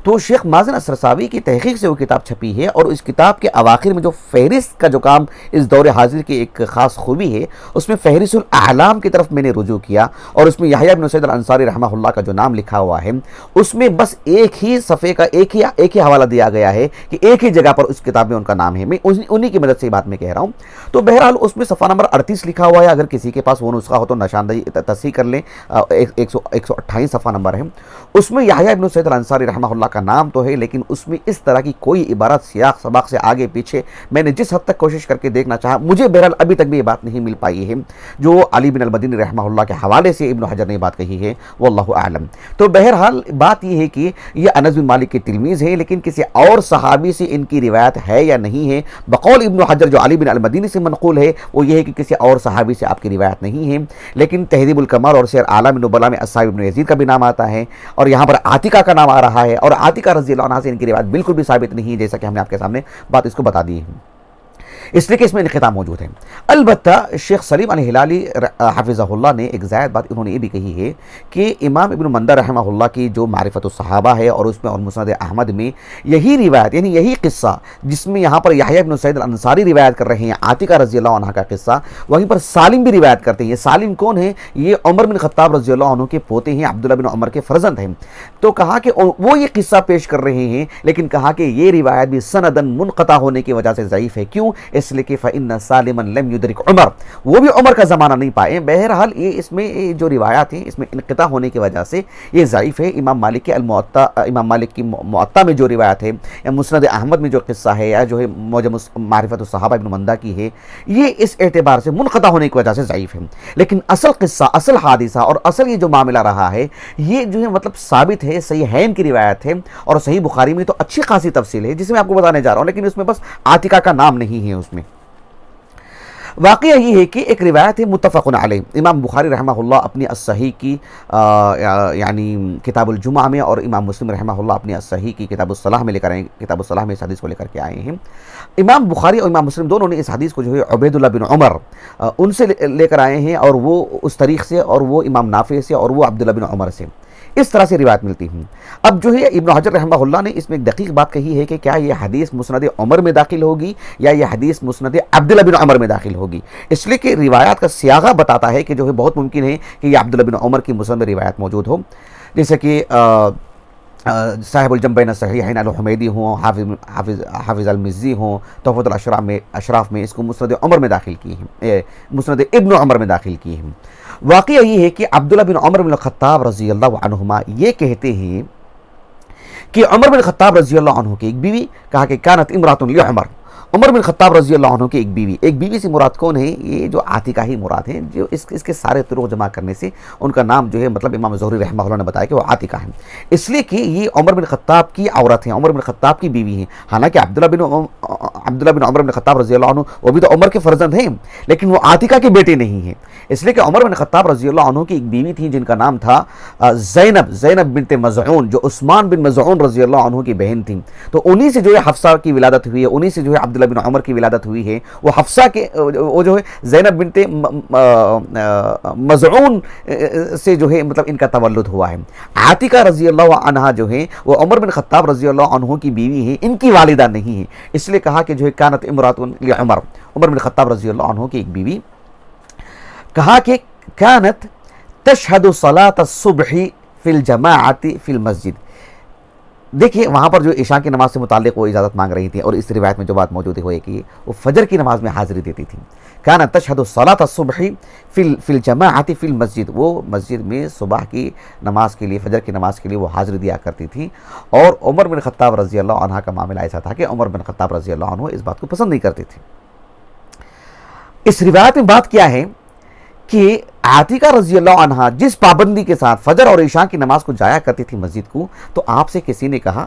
تو شیخ مازن السرساوی کی تحقیق سے وہ کتاب چھپی ہے، اور اس کتاب کے اواخر میں جو فہرست کا جو کام اس دور حاضر کی ایک خاص خوبی ہے، اس میں فہرست الاعلام کی طرف میں نے رجوع کیا، اور اس میں یحییٰ بن سعید الانصاری رحمہ اللہ کا جو نام لکھا ہوا ہے، اس میں بس ایک ہی صفحے کا ایک ہی حوالہ دیا گیا ہے کہ ایک ہی جگہ پر اس کتاب میں ان کا نام ہے، میں انہی کی مدد سے یہ بات میں کہہ رہا ہوں۔ تو بہرحال اس میں صفحہ نمبر 38 لکھا ہوا ہے، اگر کسی کے پاس وہ نسخہ ہو تو نشاندہی تصحیح کر لیں، 128 صفحہ نمبر ہے۔ اس میں یحییٰ بن سعید الانصاری رحمہ اللہ کا نام تو ہے، لیکن اس میں اس طرح کی کوئی عبارت سیاق سباق سے آگے پیچھے میں نے جس حد تک کوشش کر کے دیکھنا چاہا، مجھے بہرحال ابھی تک بھی یہ بات نہیں مل پائی ہے جو علی بن المدینی رحمہ اللہ کے حوالے سے ابن حجر نے بات کہی ہے، واللہ اعلم۔ تو بہرحال بات یہ ہے کہ یہ انس بن مالک کے تلمیذ ہیں، لیکن کسی اور صحابی سے ان کی روایت ہے یا نہیں ہے؟ بقول ابن حجر جو علی بن المدینی سے منقول ہے وہ یہ ہے کہ کسی اور صحابی سے آپ کی روایت نہیں ہے، لیکن تہذیب الکمال اور سیر اعلام النبلاء میں الصائب بن یزید کا بھی نام آتا ہے، اور یہاں پر عاتقہ کا نام آ رہا ہے، اور عاتقہ رضی اللہ عنہ سے ان کی روایت بالکل بھی ثابت نہیں ہے، جیسا کہ ہم نے آپ کے سامنے بات اس کو بتا دی ہے، اس لیے کہ اس میں انقطاع موجود ہے۔ البتہ شیخ سلیم الہلالی حفظہ اللہ نے ایک زائد بات انہوں نے یہ بھی کہی ہے کہ امام ابن مندہ رحمہ اللہ کی جو معرفت الصحابہ ہے، اور اس میں اور مسند احمد میں یہی روایت، یعنی یہی قصہ جس میں یہاں پر یحییٰ بن سعید الانصاری روایت کر رہے ہیں عاتقہ رضی اللہ عنہ کا قصہ، وہیں پر سالم بھی روایت کرتے ہیں۔ یہ سالم کون ہیں؟ یہ عمر بن خطاب رضی اللہ عنہ کے پوتے ہیں، عبداللہ بن عمر کے فرزند ہیں۔ تو کہا کہ وہ یہ قصہ پیش کر رہے ہیں، لیکن کہا کہ یہ روایت بھی سندن منقطع ہونے کی وجہ سے ضعیف ہے۔ کیوں؟ اس لیے کہ فَإِنَّ سَالِمًا لَمْ يُدْرِكْ عمر، وہ بھی عمر کا زمانہ نہیں پائے۔ بہرحال یہ اس میں جو روایات ہیں اس میں انقطاع ہونے کی وجہ سے یہ ضعیف ہے۔ امام مالک کے الموطا، امام مالک کی موطا میں جو روایت ہے، یا مسند احمد میں جو قصہ ہے، یا جو ہے موجم معرفت الصحابہ ابن مندہ کی ہے، یہ اس اعتبار سے منقطع ہونے کی وجہ سے ضعیف ہے۔ لیکن اصل قصہ، اصل حادثہ اور اصل یہ جو معاملہ رہا ہے، یہ جو ہے مطلب ثابت ہے، صحیحین کی روایت ہے، اور صحیح بخاری میں تو اچھی خاصی تفصیل ہے جس میں آپ کو بتانے جا رہا ہوں، لیکن اس میں بس عاتقہ کا نام نہیں ہے۔ اس میں واقعہ یہ ہے کہ ایک روایت ہے متفق علیہ، امام بخاری رحمہ اللہ اپنی الصحیح کی یعنی کتاب الجمعہ میں، اور امام مسلم رحمہ اللہ اپنی الصحیح کی کتاب الصلاح میں لے کر آئے ہیں، کتاب الصلاح میں اس حدیث کو لے کر کے آئے ہیں۔ امام بخاری اور امام مسلم دونوں نے اس حدیث کو جو ہے عبید اللہ بن عمر ان سے لے کر آئے ہیں، اور وہ اس طریق سے، اور وہ امام نافع سے، اور وہ عبداللہ بن عمر سے، اس طرح سے روایت ملتی ہیں۔ اب جو ہے ابن حجر رحمہ اللہ نے اس میں ایک دقیق بات کہی ہے کہ کیا یہ حدیث مسند عمر میں داخل ہوگی یا یہ حدیث مسند عبداللہ بن عمر میں داخل ہوگی، اس لیے کہ روایات کا سیاغہ بتاتا ہے کہ جو ہے بہت ممکن ہے کہ یہ عبداللہ بن عمر کی مسند میں روایت موجود ہو، جیسے کہ صاحب الجمع بین الصحیحین الحمیدی ہوں، حافظ المزی ہوں، تحفۃ الاشراف میں اس کو مسند عمر میں داخل کی ہیں، مسند ابن عمر میں داخل کی ہیں۔ واقعہ یہ ہے کہ عبداللہ بن عمر بن الخطاب رضی اللہ عنہما یہ کہتے ہیں کہ عمر بن خطاب رضی اللہ عنہ کی ایک بیوی، کہا کہ کانت امرات لعمر، عمر بن خطاب رضی اللہ عنہ کی ایک بیوی سے مراد کون ہے؟ یہ جو عاتقہ ہی مراد ہیں، جو اس کے سارے طرق جمع کرنے سے ان کا نام جو ہے مطلب امام زہری رحمہ اللہ نے بتایا کہ وہ عاتقہ ہیں، اس لیے کہ یہ عمر بن خطاب کی عورت ہیں، عمر بن خطاب کی بیوی ہیں۔ حالانکہ عبداللہ بن عمر بن خطاب رضی اللہ عنہ وہ بھی تو عمر کے فرزند ہیں، لیکن وہ عاتقہ کے بیٹے نہیں ہیں، اس لیے کہ عمر بن خطاب رضی اللہ عنہ کی ایک بیوی تھی جن کا نام تھا زینب بنت مزعون، جو عثمان بن مزعون رضی اللہ عنہ کی بہن تھیں۔ تو انہی سے جو ہے حفصہ کی ولادت ہوئی ہے، انہی سے جو ہے عبداللہ بن عمر کی ولادت ہوئی ہے۔ وہ حفصہ کے وہ جو ہے زینب بنت مزعون سے جو ہے مطلب ان کا تولد ہوا ہے۔ عاتقہ رضی اللہ عنہ جو ہے وہ عمر بن خطاب رضی اللہ عنہ کی بیوی ہیں، ان کی والدہ نہیں ہیں، اس لیے کہا کہ جو ہے کانت امرات لعمر، عمر بن خطاب رضی اللہ عنہ کی ایک بیوی، کہا کہ کانت تشہد صلاۃ الصبح فی الجماعۃ فی المسجد۔ دیکھیے وہاں پر جو عشاء کی نماز سے متعلق وہ اجازت مانگ رہی تھیں، اور اس روایت میں جو بات موجود ہے وہ کہ وہ فجر کی نماز میں حاضری دیتی تھیں۔ کانت تشہد صلاۃ الصبح فی الجماعۃ فی المسجد، وہ مسجد میں صبح کی نماز کے لیے، فجر کی نماز کے لیے وہ حاضری دیا کرتی تھیں۔ اور عمر بن خطاب رضی اللہ عنہ کا معاملہ ایسا تھا کہ عمر بن خطاب رضی اللہ عنہ اس بات کو پسند نہیں کرتے تھے۔ اس روایت میں بات کیا ہے کہ عاتقہ رضی اللہ عنہ جس پابندی کے ساتھ فجر اور عشاء کی نماز کو جایا کرتی تھی مسجد کو، تو آپ سے کسی نے کہا،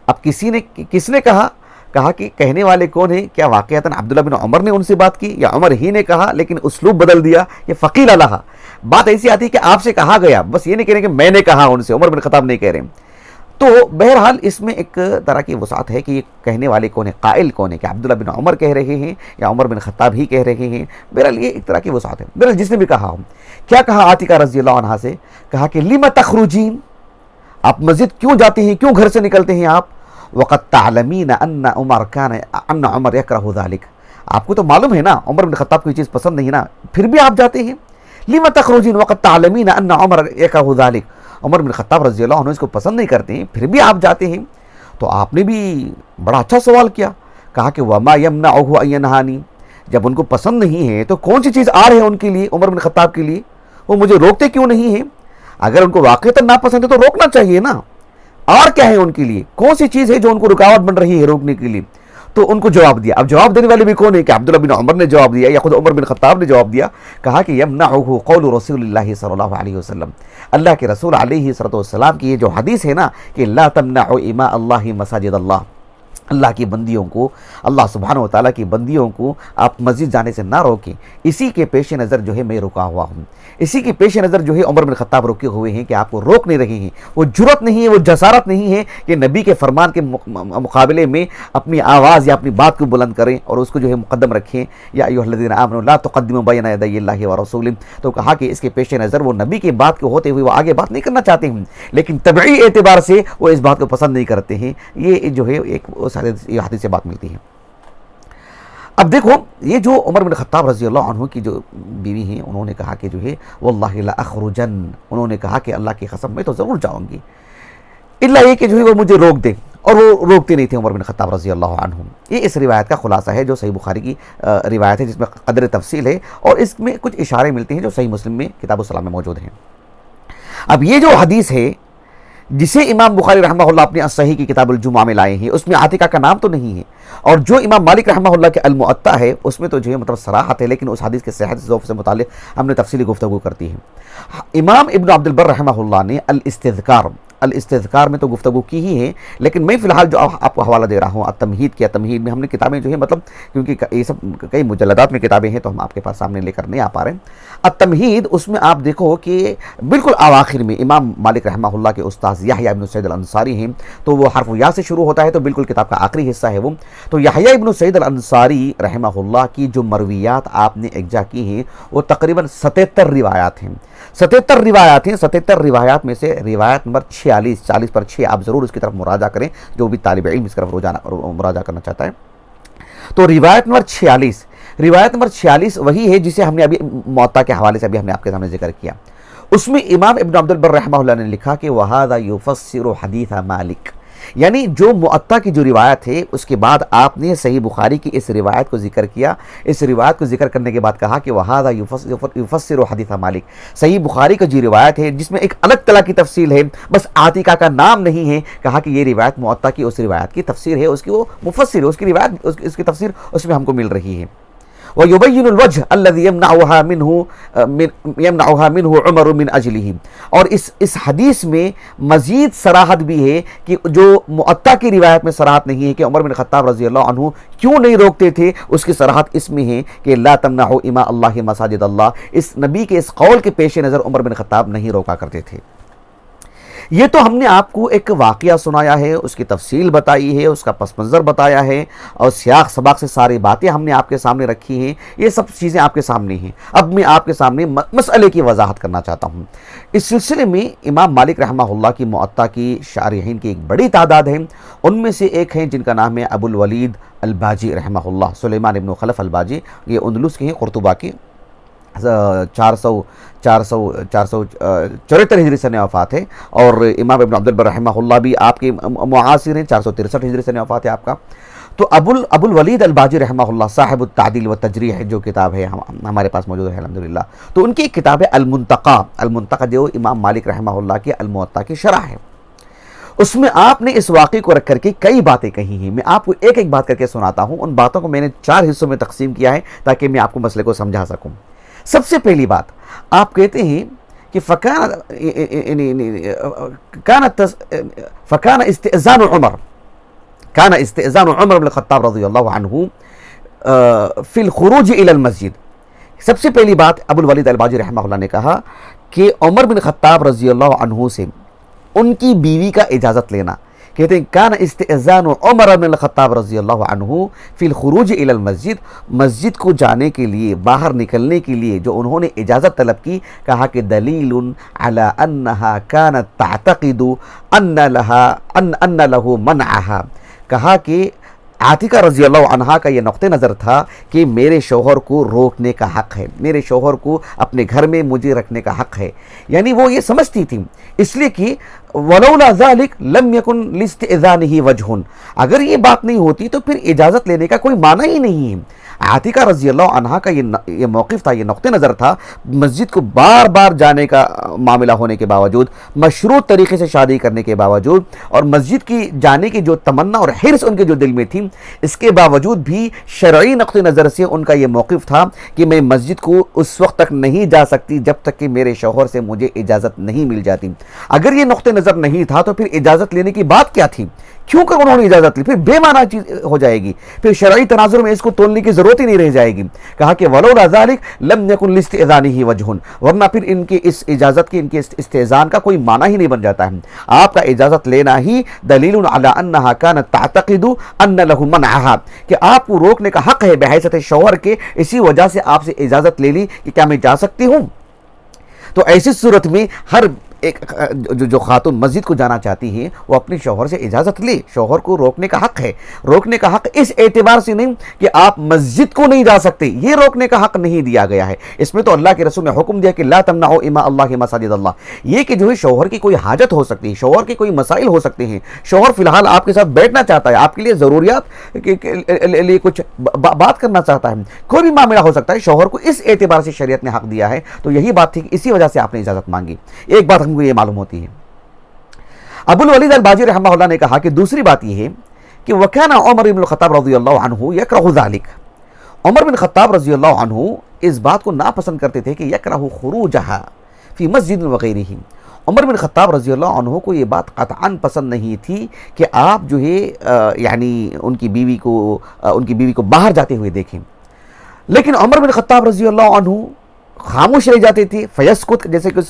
اب کس نے کہا کہا کہ کہنے والے کون ہیں؟ کیا واقعتاً عبداللہ بن عمر نے ان سے بات کی یا عمر ہی نے کہا لیکن اسلوب بدل دیا؟ یہ فقیل الہ بات ایسی آتی ہے کہ آپ سے کہا گیا، بس یہ نہیں کہہ رہے کہ میں نے کہا ان سے، عمر بن خطاب نہیں کہہ رہے. تو بہرحال اس میں ایک طرح کی وسعت ہے کہ یہ کہنے والے کون ہیں، قائل کون ہے، کہ عبداللہ بن عمر کہہ رہے ہیں یا عمر بن خطاب ہی کہہ رہے ہیں. بہرحال یہ ایک طرح کی وسعت ہے. بہرحال جس نے بھی کہا ہوں، کیا کہا عاتکہ رضی اللہ عنہا سے؟ کہا کہ لم تخرجین، آپ مسجد کیوں جاتے ہیں، کیوں گھر سے نکلتے ہیں آپ؟ وقد تعلمین ان عمر یکرہ ذلک، آپ کو تو معلوم ہے نا عمر بن خطاب کو یہ چیز پسند نہیں نا، پھر بھی آپ جاتے ہیں. لم تخرجین وقد تعلمین ان عمر یکرہ ذلک، عمر بن خطاب رضی اللہ عنہ اس کو پسند نہیں کرتے ہیں، پھر بھی آپ جاتے ہیں. تو آپ نے بھی بڑا اچھا سوال کیا. کہا کہ وما یمنعہ ان ینہانی، جب ان کو پسند نہیں ہے تو کون سی چیز آڑ ہے ان کے لیے، عمر بن خطاب کے لیے؟ وہ مجھے روکتے کیوں نہیں ہیں؟ اگر ان کو واقعتاً ناپسند ہے تو روکنا چاہیے نا. اور کیا ہے ان کے لیے، کون سی چیز ہے جو ان کو رکاوٹ بن رہی ہے روکنے کے لیے؟ تو ان کو جواب دیا. اب جواب دینے والے بھی کون ہے؟ کہ عبداللہ بن عمر نے جواب دیا یا خود عمر بن خطاب نے جواب دیا. کہا کہ یمنعہ قول رسول اللہ صلی اللہ علیہ وسلم، اللہ کے رسول علیہ السلام کی یہ جو حدیث ہے نا کہ لا تمنعوا اماء اللہ مساجد اللہ، اللہ کی بندیوں کو، اللہ سبحانہ و تعالیٰ کی بندیوں کو آپ مسجد جانے سے نہ روکیں. اسی کے پیش نظر جو ہے میں رکا ہوا ہوں، اسی کے پیش نظر جو ہے عمر بن خطاب رکے ہوئے ہیں کہ آپ کو روک نہیں رہے ہیں. وہ جرت نہیں ہے، وہ جسارت نہیں ہے کہ نبی کے فرمان کے مقابلے میں اپنی آواز یا اپنی بات کو بلند کریں اور اس کو جو ہے مقدم رکھیں. یا ایھا الذین آمنوا لا تقدموا بین یدی اللہ ورسولہ، تو کہا کہ اس کے پیش نظر وہ نبی کی بات کو ہوتے ہوئے وہ آگے بات نہیں کرنا چاہتے ہیں، لیکن طبعی اعتبار سے وہ اس بات کو پسند نہیں کرتے ہیں. یہ جو ہے ایک یہ حدیث سے بات ملتی ہے. اب دیکھو یہ جو عمر بن خطاب رضی اللہ عنہ کی جو بیوی ہیں، انہوں نے کہا کہ جو ہے واللہ لا اخرجن، انہوں نے کہا کہ اللہ کی قسم میں تو ضرور جاؤں گی، الا یہ کہ جو ہے وہ مجھے روک دیں. اور وہ روکتے نہیں تھے عمر بن خطاب رضی اللہ عنہ. یہ اس روایت کا خلاصہ ہے جو صحیح بخاری کی روایت ہے، جس میں قدر تفصیل ہے اور اس میں کچھ اشارے ملتے ہیں جو صحیح مسلم میں کتاب الصلاۃ میں موجود ہیں. اب یہ جو حدیث ہے جسے امام بخاری رحمہ اللہ اپنی صحیح کی کتاب الجمعہ میں لائے ہیں، اس میں عاتکہ کا نام تو نہیں ہے، اور جو امام مالک رحمہ اللہ کے المؤطا ہے اس میں تو جو ہے مطلب صراحت ہے، لیکن اس حدیث کے صحت ضعف سے متعلق ہم نے تفصیلی گفتگو کرتی ہے. امام ابن عبد البر رحمہ اللہ نے الاستذکار میں تو گفتگو کی ہی ہے، لیکن میں فی الحال جو آپ کو حوالہ دے رہا ہوں التمہید کیا، تمہید میں ہم نے کتابیں جو ہے مطلب کیونکہ یہ سب کئی مجلدات میں کتابیں ہیں تو ہم آپ کے پاس سامنے لے کر نہیں آ پا رہے ہیں. التمہید اس میں آپ دیکھو کہ بالکل اواخر میں امام مالک رحمہ اللہ کے استاذ یحییٰ ابن سعید الانصاری ہیں، تو وہ حرف یا سے شروع ہوتا ہے، تو بالکل کتاب کا آخری حصہ ہے وہ. تو یحییٰ ابن سعید الانصاری رحمہ اللہ کی جو مرویات آپ نے اجزا کی ہیں وہ تقریباً 77 روایات ہیں. 77 روایات ہیں. 77 روایات میں سے روایت نمبر 46 40 پر 6 آپ ضرور اس کی طرف مراجعہ کریں، جو بھی طالب علم اس طرف مراجعہ کرنا چاہتا ہے. تو روایت نمبر 46 وہی ہے جسے ہم نے ابھی موطا کے حوالے سے ابھی ہم نے آپ کے سامنے ذکر کیا. اس میں امام ابن عبد البر رحمہ اللہ نے لکھا کہ وَهَذَا يُفَسِّرُ حَدِيثَ مالک، یعنی جو موطا کی جو روایت ہے اس کے بعد آپ نے صحیح بخاری کی اس روایت کو ذکر کیا. اس روایت کو ذکر کرنے کے بعد کہا کہ وَهَذَا يُفَسِّرُ حَدِيثَ مالک، صحیح بخاری کا جو روایت ہے جس میں ایک الگ طرح کی تفصیل ہے، بس عاتکہ کا نام نہیں ہے، کہا کہ یہ روایت موطا کی اس روایت کی تفسیر ہے، اس کی وہ مفسر ہے، اس کی روایت اس کی تفسیر اس میں ہم کو مل رہی ہے. وَيُبَيِّنُ الْوَجْهَ الَّذِي يَمْنَعُهَا مِنْهُ عُمَرُ مِنْ أَجْلِهِ. اور اس حدیث میں مزید صراحت بھی ہے کہ جو مؤطا کی روایت میں صراحت نہیں ہے کہ عمر بن خطاب رضی اللہ عنہ کیوں نہیں روکتے تھے، اس کی صراحت اس میں ہے کہ لا تمنعوا اماء اللہ مساجد اللہ، اس نبی کے اس قول کے پیش نظر عمر بن خطاب نہیں روکا کرتے تھے. یہ تو ہم نے آپ کو ایک واقعہ سنایا ہے، اس کی تفصیل بتائی ہے، اس کا پس منظر بتایا ہے، اور سیاق سباق سے ساری باتیں ہم نے آپ کے سامنے رکھی ہیں. یہ سب چیزیں آپ کے سامنے ہیں. اب میں آپ کے سامنے مسئلے کی وضاحت کرنا چاہتا ہوں. اس سلسلے میں امام مالک رحمہ اللہ کی موطا کی شارحین کی ایک بڑی تعداد ہے. ان میں سے ایک ہیں جن کا نام ہے ابو الولید الباجی رحمہ اللہ، سلیمان ابن خلف الباجی. یہ اندلس کے ہیں، قرطبہ کے. 474 ہجری سن وفات ہے، اور امام ابن عبد البر رحمہ اللہ بھی آپ کے معاصر ہیں. 463 ہجری سن وفات ہے آپ کا. تو ابو الولید الباجی رحمہ اللہ صاحب التعدیل و تجریح جو کتاب ہے ہمارے پاس موجود ہے الحمدللہ. تو ان کی ایک کتاب ہے المنتقى جو امام مالک رحمہ اللہ کے الموطا کی شرح ہے. اس میں آپ نے اس واقعے کو رکھ کر کے کئی باتیں کہی ہیں. میں آپ کو ایک ایک بات کر کے سناتا ہوں. ان باتوں کو میں نے 4 حصوں میں تقسیم کیا ہے تاکہ میں آپ کو مسئلے کو سمجھا سکوں. سب سے پہلی بات آپ کہتے ہیں کہ فکان استئذان عمر، کان استئذان عمر بن الخطاب رضی اللہ عنہ فی الخروج الی المسجد. سب سے پہلی بات ابو الولید الباجی رحمہ اللہ نے کہا کہ عمر بن خطاب رضی اللہ عنہ سے ان کی بیوی کا اجازت لینا. کہتے ہیں کان استئذان عمر بن الخطاب رضی اللہ عنہ فی الخروج الی المسجد، مسجد کو جانے کے لیے، باہر نکلنے کے لیے جو انہوں نے اجازت طلب کی، کہا کہ دلیل علی انہا کانت تعتقد ان لہ منعہا. کہا کہ عاتقہ رضی اللہ عنہا کا یہ نقطہ نظر تھا کہ میرے شوہر کو روکنے کا حق ہے، میرے شوہر کو اپنے گھر میں مجھے رکھنے کا حق ہے. یعنی وہ یہ سمجھتی تھی، اس لیے کہ وَلَوْلَا ذَلِكَ لَمْ يَكُنْ لِاسْتِئْذَانِهِ وَجْهٌ، اگر یہ بات نہیں ہوتی تو پھر اجازت لینے کا کوئی معنی ہی نہیں ہے. عاتقہ رضی اللہ عنہا کا یہ موقف تھا، یہ نقطہ نظر تھا، مسجد کو بار بار جانے کا معاملہ ہونے کے باوجود، مشروط طریقے سے شادی کرنے کے باوجود، اور مسجد کی جانے کی جو تمنا اور حرص ان کے جو دل میں تھی، اس کے باوجود بھی شرعی نقطہ نظر سے ان کا یہ موقف تھا کہ میں مسجد کو اس وقت تک نہیں جا سکتی جب تک کہ میرے شوہر سے مجھے اجازت نہیں مل جاتی. اگر یہ نقطہ نظر نہیں تھا تو پھر اجازت لینے کی بات کیا تھی؟ کیوں کہ انہوں نے اجازت لی؟ پھر بے معنی چیز ہو جائے گی، پھر شرعی تناظر میں اس کو تولنے کی ضرورت ہی نہیں رہ جائے گی. کہا کہ وَلَوْلَا ذَلِكَ لَمْ يَكُنْ لِاسْتِئْذَانِهِ وَجْهٌ، ورنہ پھر ان کے اس اجازت کی، ان کے استئذان کا کوئی معنی ہی نہیں بن جاتا ہے. آپ کا اجازت لینا ہی دلیل علی انہا کانت تعتقد ان لہ منعہا، کہ آپ کو روکنے کا حق ہے بحیثیت شوہر کے، اسی وجہ سے آپ سے اجازت لے لی کہ کیا میں جا سکتی ہوں. تو ایسی صورت میں ہر ایک جو خاتون مسجد کو جانا چاہتی ہیں وہ اپنے شوہر سے اجازت لے. شوہر کو روکنے کا حق ہے، روکنے کا حق اس اعتبار سے نہیں کہ آپ مسجد کو نہیں جا سکتے، یہ روکنے کا حق نہیں دیا گیا ہے. اس میں تو اللہ کے رسول نے حکم دیا کہ لا تمنعوا اماء اللہ مساجد اللہ، یہ کہ جو ہے شوہر کی کوئی حاجت ہو سکتی ہے، شوہر کے کوئی مسائل ہو سکتے ہیں، شوہر فی الحال آپ کے ساتھ بیٹھنا چاہتا ہے، آپ کے لیے ضروریات کے لیے کچھ بات کرنا چاہتا ہے، کوئی بھی معاملہ ہو سکتا ہے، شوہر کو اس اعتبار سے شریعت نے حق دیا ہے. تو یہی بات تھی کہ اسی وجہ سے آپ نے اجازت مانگی. ایک بات ہم کو یہ معلوم ہوتی ہے. ابو الولید الباجی رحمہ اللہ نے کہا کہ دوسری بات یہ ہے کہ وَكَانَ عمر بن الخطاب رضی اللہ عنہ يَكْرَهُ ذَلِكَ، عمر بن خطاب رضی اللہ عنہ اس بات کو ناپسند کرتے تھے کہ يَكْرَهُ خُرُوجَهَا فِي مَسْجِدٍ وَغَيْرِهِ. عمر بن خطاب رضی اللہ عنہ کو یہ بات قطعاً پسند نہیں تھی کہ آپ جو ہے یعنی ان کی بیوی کو باہر جاتے ہوئے دیکھیں. لیکن عمر بن خطاب رضی اللہ عنہ خاموش رہ جاتے تھے، فیسکت، جیسے کہ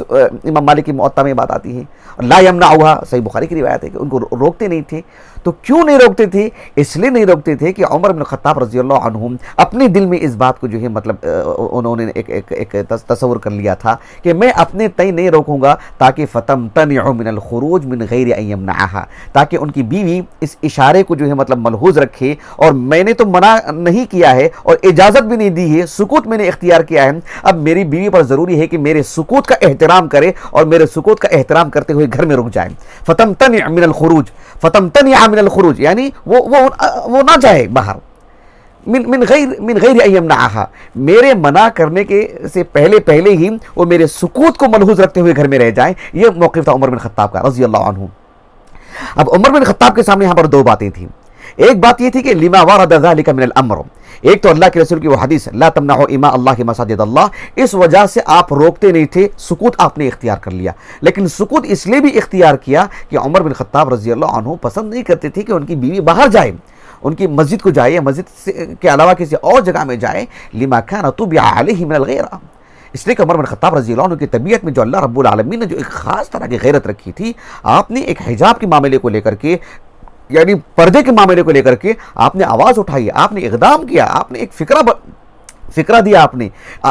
امام مالک کی موطا میں بات آتی ہے، لا یمنعها، صحیح بخاری کی روایت ہے کہ ان کو روکتے نہیں تھے. تو کیوں نہیں روکتے تھے؟ اس لیے نہیں روکتے تھے کہ عمر بن خطاب رضی اللہ عنہ اپنے دل میں اس بات کو جو ہے مطلب انہوں نے ایک تصور کر لیا تھا کہ میں اپنے تئیں نہیں روکوں گا تاکہ فتمتنع من الخروج من غیر ان یمنعها، تاکہ ان کی بیوی اس اشارے کو جو ہے مطلب ملحوظ رکھے، اور میں نے تو منع نہیں کیا ہے اور اجازت بھی نہیں دی ہے، سکوت میں نے اختیار کیا ہے، اب میری بیوی پر ضروری ہے کہ میرے سکوت کا احترام کرے اور میرے سکوت کا احترام کرتے ہوئے گھر میں رک جائیں. فتمتنع من الخروج، فتمتنع من الخروج یعنی وہ نہ جائے باہر، من غیر ان یمنعها، میرے منع کرنے کے سے پہلے ہی وہ میرے سکوت کو ملحوظ رکھتے ہوئے گھر میں رہ جائیں. یہ موقف تھا عمر بن خطاب کا رضی اللہ عنہ. اب عمر بن خطاب کے سامنے یہاں پر دو باتیں تھیں. ایک بات یہ تھی کہ لما ورد ذلك من الامر، ایک تو اللہ کے رسول کی وہ حدیث لا تمنعوا اماء اللہ مساجد اللہ، اس وجہ سے آپ روکتے نہیں تھے، سکوت آپ نے اختیار کر لیا. لیکن سکوت اس لیے بھی اختیار کیا کہ عمر بن خطاب رضی اللہ عنہ پسند نہیں کرتے تھے کہ ان کی بیوی باہر جائے، ان کی مسجد کو جائے یا مسجد کے علاوہ کسی اور جگہ میں جائے. لما كان طبع علیہ من الغیرہ، اس لیے کہ عمر بن خطاب رضی اللہ عنہ کی طبیعت میں جو اللہ رب العالمین نے جو ایک خاص طرح کی غیرت رکھی تھی، آپ نے ایک حجاب کے معاملے کو لے کر کے، یعنی پردے کے معاملے کو لے کر کے آپ نے آواز اٹھائی، آپ نے اقدام کیا، آپ نے ایک فکرہ دیا، آپ نے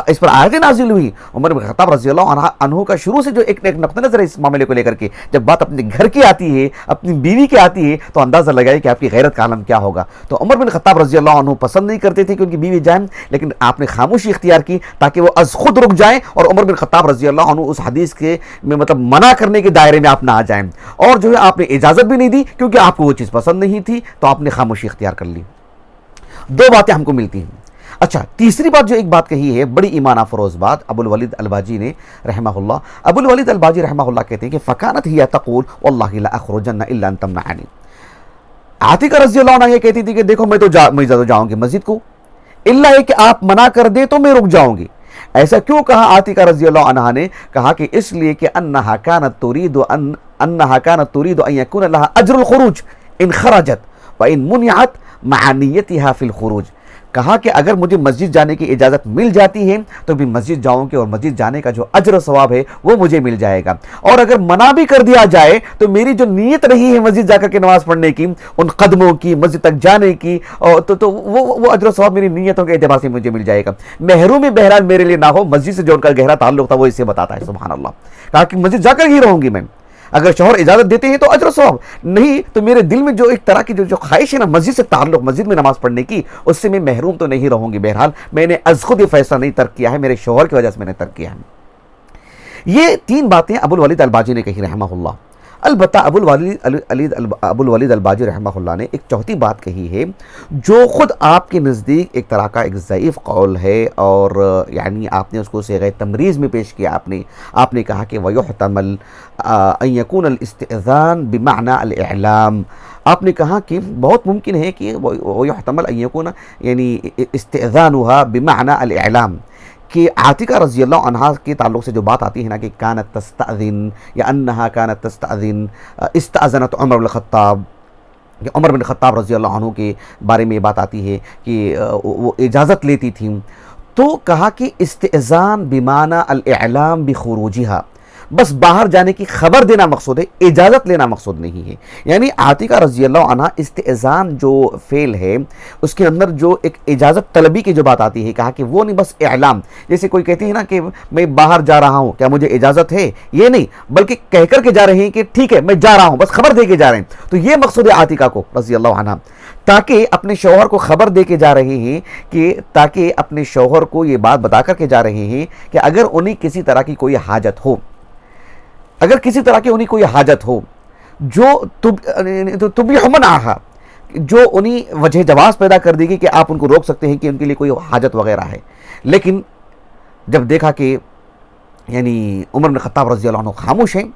اس پر آیتیں نازل ہوئی. عمر بن خطاب رضی اللہ عنہ کا شروع سے جو ایک نقطہ نظر ہے اس معاملے کو لے کر کے، جب بات اپنے گھر کی آتی ہے، اپنی بیوی کی آتی ہے، تو اندازہ لگائے کہ آپ کی غیرت کا عالم کیا ہوگا. تو عمر بن خطاب رضی اللہ عنہ پسند نہیں کرتے تھے کہ ان کی بیوی جائیں، لیکن آپ نے خاموشی اختیار کی تاکہ وہ از خود رک جائیں، اور عمر بن خطاب رضی اللہ عنہ اس حدیث کے میں مطلب منع کرنے کے دائرے میں آپ نہ آ جائیں، اور جو ہے آپ نے اجازت بھی نہیں دی کیونکہ آپ کو وہ چیز پسند نہیں تھی، تو آپ نے خاموشی اختیار کر لی. دو باتیں ہم کو ملتی ہیں. اچھا، تیسری بات جو ایک بات کہی ہے بڑی ایمان افروز بات ابو الولید الباجی نے رحمہ اللہ. ابو الولید الباجی رحمہ اللہ کہتے ہیں کہ فکانت ہی تقول واللہ لا اخرجن الا ان تمنعنی. عاتقہ رضی اللہ عنہ یہ کہتی تھی کہ دیکھو میں تو جاؤں گی مسجد کو، الا ہے کہ آپ منع کر دیں تو میں رک جاؤں گی. ایسا کیوں کہا عاتقہ رضی اللہ عنہ نے؟ کہا کہ اس لیے کہ انہا کانت ترید ان یکون لها اجر الخروج ان خرجت، وَإِن مُنِعَتْ مَعَ نِيَّتِهَا فِي الْخُرُوجِ، کہا کہ اگر مجھے مسجد جانے کی اجازت مل جاتی ہے تو بھی مسجد جاؤں گی، اور مسجد جانے کا جو اجر و ثواب ہے وہ مجھے مل جائے گا، اور اگر منع بھی کر دیا جائے تو میری جو نیت رہی ہے مسجد جا کر کے نماز پڑھنے کی، ان قدموں کی، مسجد تک جانے کی، تو وہ اجر و ثواب میری نیتوں کے اعتبار سے مجھے مل جائے گا۔ محرومی بہرحال میرے لیے نہ ہو، مسجد سے جو ان کا گہرا تعلق تھا وہ اسے بتاتا ہے۔ سبحان اللہ، کہا کہ مسجد جا کر ہی رہوں گی میں، اگر شوہر اجازت دیتے ہیں تو اجر و ثواب، نہیں تو میرے دل میں جو ایک طرح کی جو خواہش ہے نا مسجد سے تعلق، مسجد میں نماز پڑھنے کی، اس سے میں محروم تو نہیں رہوں گی۔ بہرحال میں نے از خود یہ فیصلہ نہیں ترک کیا ہے، میرے شوہر کی وجہ سے میں نے ترک کیا ہے۔ یہ تین باتیں ابو الولید الباجی نے کہی رحمہ اللہ۔ البتہ ابو الولید الباجی رحمہ اللہ نے ایک چوتھی بات کہی ہے جو خود آپ کے نزدیک ایک طرح کا ایک ضعیف قول ہے، اور یعنی آپ نے اس کو صیغہ تمریز میں پیش کیا۔ آپ نے کہا کہ وَيُحْتَمَلْ أَن يَكُونَ الْإِسْتِئْذَانُ بِمَعْنَى الْإِعْلَامِ، آپ نے کہا کہ بہت ممکن ہے کہ وَيُحْتَمَلْ أَن يَكُونَ یعنی استئذانها بمعنى الإعلام، کہ عاتقہ رضی اللہ عنہا کے تعلق سے جو بات آتی ہے نا کہ کانت تستأذن یا انہا کانت تستأذن استأذنت عمر بن الخطاب، کہ عمر بن خطاب رضی اللہ عنہ کے بارے میں یہ بات آتی ہے کہ وہ اجازت لیتی تھیں، تو کہا کہ استئذان بمعنی الاعلام بخروجها، بس باہر جانے کی خبر دینا مقصود ہے، اجازت لینا مقصود نہیں ہے۔ یعنی عاتقہ رضی اللہ عنہ استئذان جو فعل ہے اس کے اندر جو ایک اجازت طلبی کی جو بات آتی ہے، کہا کہ وہ نہیں بس اعلام، جیسے کوئی کہتے ہیں نا کہ میں باہر جا رہا ہوں، کیا مجھے اجازت ہے، یہ نہیں بلکہ کہہ کر کے جا رہے ہیں کہ ٹھیک ہے میں جا رہا ہوں، بس خبر دے کے جا رہے ہیں۔ تو یہ مقصود ہے عاتقہ کو رضی اللہ عنہ، تاکہ اپنے شوہر کو خبر دے کے جا رہے ہیں، کہ تاکہ اپنے شوہر کو یہ بات بتا کر کے جا رہے ہیں کہ اگر انہیں کسی طرح کی کوئی حاجت ہو، اگر کسی طرح کی انہیں کوئی حاجت ہو جو تبیح منعہا، جو انہیں وجہ جواز پیدا کر دے گی کہ آپ ان کو روک سکتے ہیں کہ ان کے لیے کوئی حاجت وغیرہ ہے، لیکن جب دیکھا کہ یعنی عمر بن خطاب رضی اللہ عنہ خاموش ہیں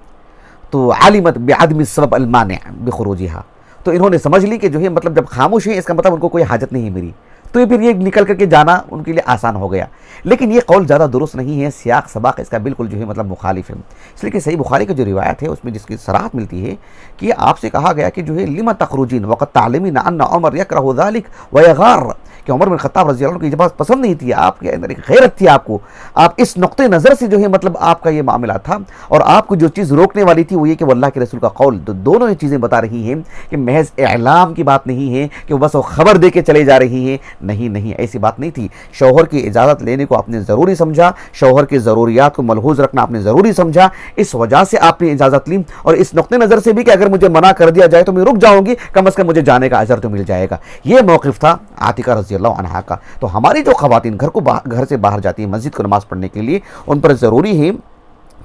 تو علمت بعدم السبب المانع بخروجها، تو انہوں نے سمجھ لی کہ جو ہے مطلب جب خاموش ہیں اس کا مطلب ان کو کوئی حاجت نہیں ہے میری، تو پھر یہ نکل کر کے جانا ان کے لیے آسان ہو گیا۔ لیکن یہ قول زیادہ درست نہیں ہے، سیاق سباق اس کا بالکل جو ہے مطلب مخالف ہے، اس لیے کہ صحیح بخاری کی جو روایت ہے اس میں جس کی صراحت ملتی ہے کہ آپ سے کہا گیا کہ جو ہے لما تخرجین وقد تعلمین ان عمر یکرہ ذلک ویغار، کہ عمر بن خطاب رضی اللہ عنہ کی یہ بات پسند نہیں تھی، آپ کے اندر ایک غیرت تھی، آپ اس نقطہ نظر سے جو ہے مطلب آپ کا یہ معاملہ تھا، اور آپ کو جو چیز روکنے والی تھی وہ یہ کہ وہ اللہ کے رسول کا قول، دونوں یہ چیزیں بتا رہی ہیں کہ محض اعلام کی بات نہیں ہے کہ وہ بس وہ خبر دے کے چلے جا رہی ہیں، نہیں ایسی بات نہیں تھی۔ شوہر کی اجازت لینے کو آپ نے ضروری سمجھا، شوہر کی ضروریات کو ملحوظ رکھنا آپ نے ضروری سمجھا، اس وجہ سے آپ نے اجازت لی، اور اس نقطہ نظر سے بھی کہ اگر مجھے منع کر دیا جائے تو میں رک جاؤں گی، کم از کم مجھے جانے کا اجر تو مل جائے گا۔ یہ موقف تھا عاتقہ رضی اللہ عنہا کا۔ تو ہماری جو خواتین گھر سے باہر جاتی ہیں مسجد کو نماز پڑھنے کے لیے، ان پر ضروری ہے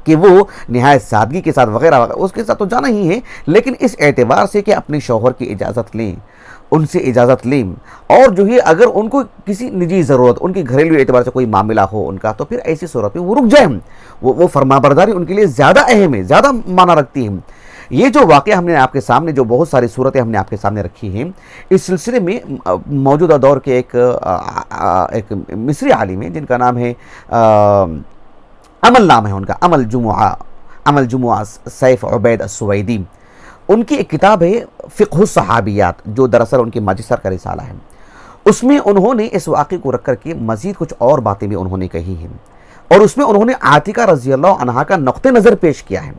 کہ وہ نہایت سادگی کے ساتھ وغیرہ اس کے ساتھ تو جانا ہی ہے، لیکن اس اعتبار سے کہ اپنے شوہر کی اجازت لیں، ان سے اجازت لیں، اور جو ہے اگر ان کو کسی نجی ضرورت، ان کی گھریلو اعتبار سے کوئی معاملہ ہو ان کا، تو پھر ایسی صورت میں وہ رک جائیں، وہ فرمانبرداری ان کے لیے زیادہ اہم ہے، زیادہ معنی رکھتی ہے۔ یہ جو واقعہ ہم نے آپ کے سامنے، جو بہت ساری صورتیں ہم نے آپ کے سامنے رکھی ہیں، اس سلسلے میں موجودہ دور کے ایک مصری عالم ہیں جن کا نام ہے نام ہے ان کا عمل جمعہ سیف عبید السویدی، ان کی ایک کتاب ہے فقہ الصحابیات، جو دراصل ان کی ماجسٹر کا رسالہ ہے، اس میں انہوں نے اس واقعے کو رکھ کر کے مزید کچھ اور باتیں بھی انہوں نے کہی ہیں، اور اس میں انہوں نے عاتقہ رضی اللہ عنہا کا نقطہ نظر پیش کیا ہے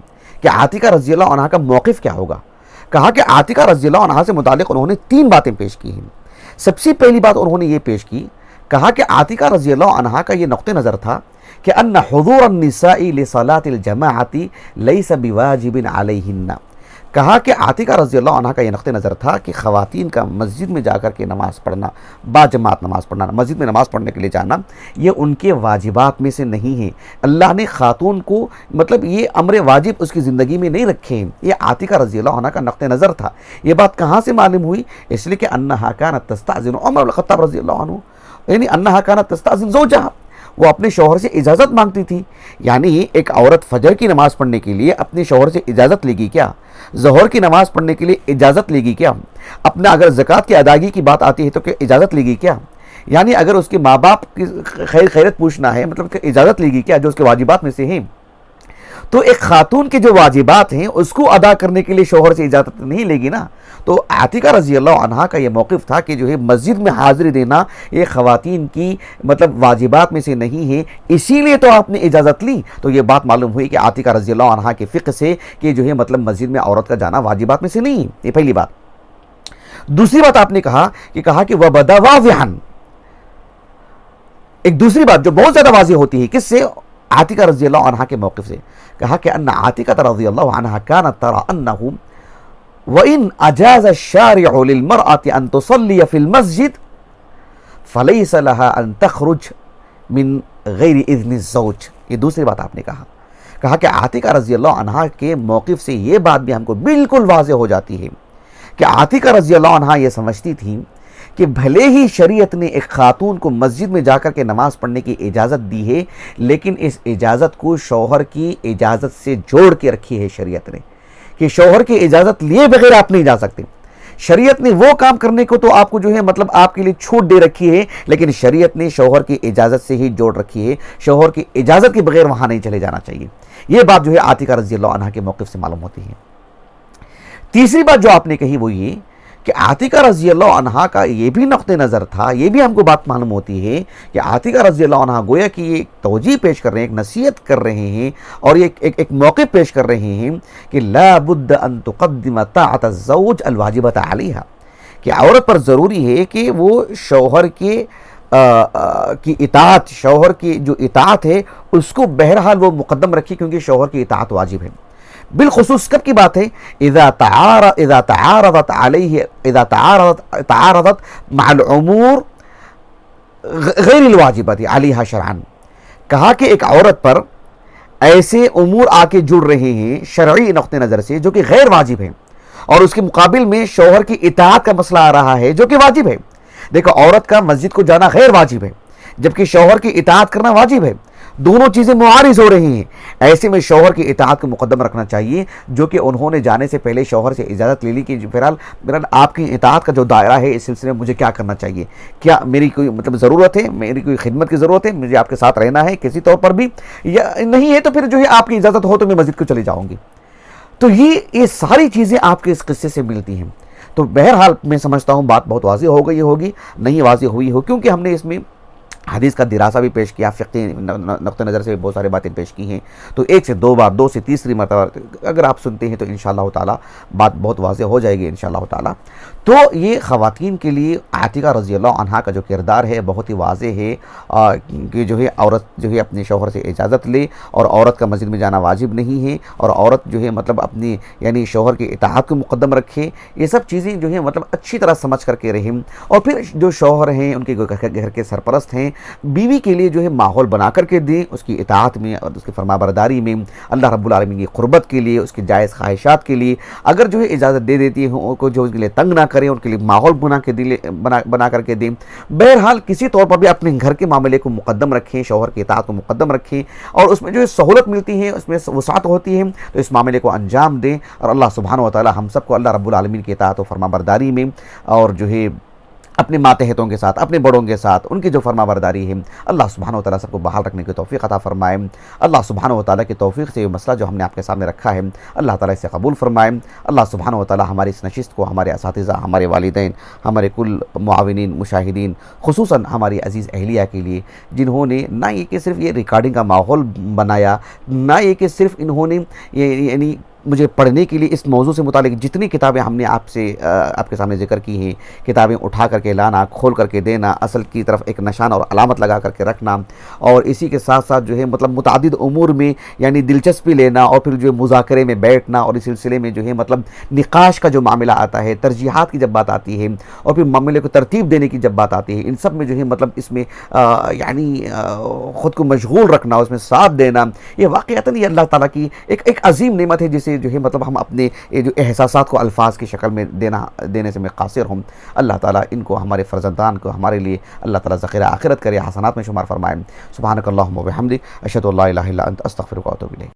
کہ عاتقہ رضی اللہ عنہا کا موقف کیا ہوگا۔ کہا کہ عاتقہ رضی اللہ عنہا سے متعلق انہوں نے 3 باتیں پیش کی ہیں۔ سب سے پہلی بات انہوں نے یہ پیش کی، کہا کہ عاتقہ رضی اللہ عنہا کا یہ نقطہ نظر تھا کہ ان حضور النساء لصلاة الجماعة لیس بواجب علیہن، کہا کہ عاتقہ رضی اللہ عنہ کا یہ نقطہ نظر تھا کہ خواتین کا مسجد میں جا کر کے نماز پڑھنا، باجماعت نماز پڑھنا، مسجد میں نماز پڑھنے کے لیے جانا، یہ ان کے واجبات میں سے نہیں ہے۔ اللہ نے خاتون کو مطلب یہ امر واجب اس کی زندگی میں نہیں رکھے ہیں۔ یہ عاتقہ رضی اللہ عنہ کا نقطہ نظر تھا۔ یہ بات کہاں سے معلوم ہوئی؟ اس لیے کہ انہا کانت تستأذن عمر بن الخطاب رضی اللہ عنہ، یعنی انہا کانت تستأذن زوجہا، وہ اپنے شوہر سے اجازت مانگتی تھی۔ یعنی ایک عورت فجر کی نماز پڑھنے کے لیے اپنے شوہر سے اجازت لے گی کیا؟ ظہر کی نماز پڑھنے کے لیے اجازت لے گی کیا؟ اپنا اگر زکوٰۃ کی ادائیگی کی بات آتی ہے تو کہ اجازت لے گی کیا؟ یعنی اگر اس کے ماں باپ کی خیرت پوچھنا ہے مطلب کہ اجازت لے گی کیا، جو اس کے واجبات میں سے ہیں؟ تو ایک خاتون کے جو واجبات ہیں اس کو ادا کرنے کے لیے شوہر سے اجازت نہیں لے گی نا۔ تو عاتقہ رضی اللہ عنہا کا یہ موقف تھا کہ جو ہے مسجد میں حاضری دینا یہ خواتین کی مطلب واجبات میں سے نہیں ہے، اسی لیے تو آپ نے اجازت لی۔ تو یہ بات معلوم ہوئی کہ عاتقہ رضی اللہ عنہا کے فقہ سے کہ جو ہے مطلب مسجد میں عورت کا جانا واجبات میں سے نہیں ہے، یہ پہلی بات۔ دوسری بات آپ نے کہا کہ وَبَدَا وَاضِحًا، ایک دوسری بات جو بہت زیادہ واضح ہوتی ہے، کس سے؟ عاتقہ رضی اللہ عنہا کے موقف سے۔ کہا کہ ان عاتقہ رضی اللہ عنہا كانت ترى انه وان اجاز الشارع للمرأة ان تصلي في المسجد فليس لها ان تخرج من غیر اذن الزوج۔ یہ دوسری بات آپ نے کہا کہ عاتقہ رضی اللہ عنہا کے موقف سے یہ بات بھی ہم کو بالکل واضح ہو جاتی ہے کہ عاتقہ رضی اللہ عنہا یہ سمجھتی تھی کہ بھلے ہی شریعت نے ایک خاتون کو مسجد میں جا کر کے نماز پڑھنے کی اجازت دی ہے، لیکن اس اجازت کو شوہر کی اجازت سے جوڑ کے رکھی ہے شریعت نے، کہ شوہر کی اجازت لیے بغیر آپ نہیں جا سکتے۔ شریعت نے وہ کام کرنے کو تو آپ کو جو ہے مطلب آپ کے لیے چھوٹ دے رکھی ہے، لیکن شریعت نے شوہر کی اجازت سے ہی جوڑ رکھی ہے، شوہر کی اجازت کے بغیر وہاں نہیں چلے جانا چاہیے۔ یہ بات جو ہے عاتقہ رضی اللہ عنہا کے موقف سے معلوم ہوتی ہے۔ تیسری بات جو آپ نے کہی وہ یہ کہ عاتقہ رضی اللہ عنہا کا یہ بھی نقطہ نظر تھا، یہ بھی ہم کو بات معلوم ہوتی ہے کہ عاتقہ رضی اللہ عنہا گویا کہ یہ توجیہ پیش کر رہے ہیں، ایک نصیحت کر رہے ہیں اور ایک موقع پیش کر رہے ہیں کہ لا بد ان تقدم طاعت الزوج الواجبۃ علیہا، کہ عورت پر ضروری ہے کہ وہ شوہر کی اطاعت، شوہر کی جو اطاعت ہے اس کو بہرحال وہ مقدم رکھی، کیونکہ شوہر کی اطاعت واجب ہے۔ بالخصوص کب کی بات ہے؟ اذا تعارضت مع الامور غیر الواجبات علیہا شرعا۔ کہا کہ ایک عورت پر ایسے امور آ کے جڑ رہے ہیں شرعی نقطہ نظر سے جو کہ غیر واجب ہیں، اور اس کے مقابل میں شوہر کی اطاعت کا مسئلہ آ رہا ہے جو کہ واجب ہے۔ دیکھو، عورت کا مسجد کو جانا غیر واجب ہے، جبکہ شوہر کی اطاعت کرنا واجب ہے، دونوں چیزیں معارض ہو رہی ہیں۔ ایسے میں شوہر کی اطاعت کو مقدم رکھنا چاہیے، جو کہ انہوں نے جانے سے پہلے شوہر سے اجازت لے لی کہ بہرحال آپ کی اطاعت کا جو دائرہ ہے اس سلسلے میں مجھے کیا کرنا چاہیے، کیا میری کوئی مطلب ضرورت ہے، میری کوئی خدمت کی ضرورت ہے، مجھے آپ کے ساتھ رہنا ہے کسی طور پر بھی، یا نہیں ہے تو پھر جو ہے آپ کی اجازت ہو تو میں مسجد کو چلی جاؤں گی۔ تو یہ ساری چیزیں آپ کے اس قصے سے ملتی ہیں۔ تو بہرحال میں سمجھتا ہوں بات بہت واضح ہو گئی ہوگی، نہیں واضح ہوئی ہو، کیونکہ ہم نے اس میں حدیث کا دراسہ بھی پیش کیا، فقہی نقطہ نظر سے بہت سارے باتیں پیش کی ہیں۔ تو ایک سے دو بار، دو سے تیسری مرتبہ اگر آپ سنتے ہیں تو انشاءاللہ تعالی بات بہت واضح ہو جائے گی انشاءاللہ تعالی۔ تو یہ خواتین کے لیے عاتقہ رضی اللہ عنہا کا جو کردار ہے بہت ہی واضح ہے کہ جو ہے عورت جو ہے اپنے شوہر سے اجازت لے، اور عورت کا مسجد میں جانا واجب نہیں ہے، اور عورت جو ہے مطلب اپنی یعنی شوہر کی اطاعت کو مقدم رکھے۔ یہ سب چیزیں جو ہیں مطلب اچھی طرح سمجھ کر کے رہیں، اور پھر جو شوہر ہیں ان کے گھر کے سرپرست ہیں، بیوی کے لیے جو ہے ماحول بنا کر کے دیں، اس کی اطاعت میں اور اس کی فرما برداری میں، اللہ رب العالمین کی قربت کے لیے، اس کی جائز خواہشات کے لیے اگر جو ہے اجازت دے دیتی ہے ان کو جو اس کے لیے تنگ نہ کریں، ان کے لیے ماحول بنا کر کے دیں۔ بہرحال کسی طور پر بھی اپنے گھر کے معاملے کو مقدم رکھیں، شوہر کی اطاعت کو مقدم رکھیں، اور اس میں جو سہولت ملتی ہے، اس میں وسعت ہوتی ہے تو اس معاملے کو انجام دیں، اور اللہ سبحانہ و تعالی ہم سب کو اللہ رب العالمین کی اطاعت و فرما برداری میں اور جو ہے اپنے ماتحتوں کے ساتھ، اپنے بڑوں کے ساتھ ان کی جو فرما برداری ہے، اللہ سبحانہ و تعالیٰ سب کو بحال رکھنے کی توفیق عطا فرمائے۔ اللہ سبحانہ و تعالیٰ کی توفیق سے یہ مسئلہ جو ہم نے آپ کے سامنے رکھا ہے اللہ تعالیٰ اسے قبول فرمائے۔ اللہ سبحانہ و تعالیٰ ہماری اس نشست کو ہمارے اساتذہ، ہمارے والدین، ہمارے کل معاونین، مشاہدین، خصوصاً ہماری عزیز اہلیہ کے لیے جنہوں نے نہ یہ کہ صرف یہ ریکارڈنگ کا ماحول بنایا، نہ یہ کہ صرف انہوں نے یعنی مجھے پڑھنے کے لیے اس موضوع سے متعلق جتنی کتابیں ہم نے آپ کے سامنے ذکر کی ہیں، کتابیں اٹھا کر کے لانا، کھول کر کے دینا، اصل کی طرف ایک نشان اور علامت لگا کر کے رکھنا، اور اسی کے ساتھ ساتھ جو ہے مطلب متعدد امور میں یعنی دلچسپی لینا، اور پھر جو مذاکرے میں بیٹھنا، اور اس سلسلے میں جو ہے مطلب نقاش کا جو معاملہ آتا ہے، ترجیحات کی جب بات آتی ہے، اور پھر معاملے کو ترتیب دینے کی جب بات آتی ہے، ان سب میں جو ہے مطلب اس میں یعنی خود کو مشغول رکھنا، اس میں ساتھ دینا، یہ واقعتاً یہ اللہ تعالیٰ کی ایک عظیم نعمت ہے، جسے جو ہے مطلب ہم اپنے جو احساسات کو الفاظ کی شکل میں دینے سے میں قاصر ہوں۔ اللہ تعالیٰ ان کو، ہمارے فرزندان کو ہمارے لیے اللہ تعالیٰ ذخیرہ آخرت کرے، حسنات میں شمار فرمائے۔ سبحانک اللہم و بحمدک، اشہد ان لا الہ الا انت، استغفرک و اتوب الیک۔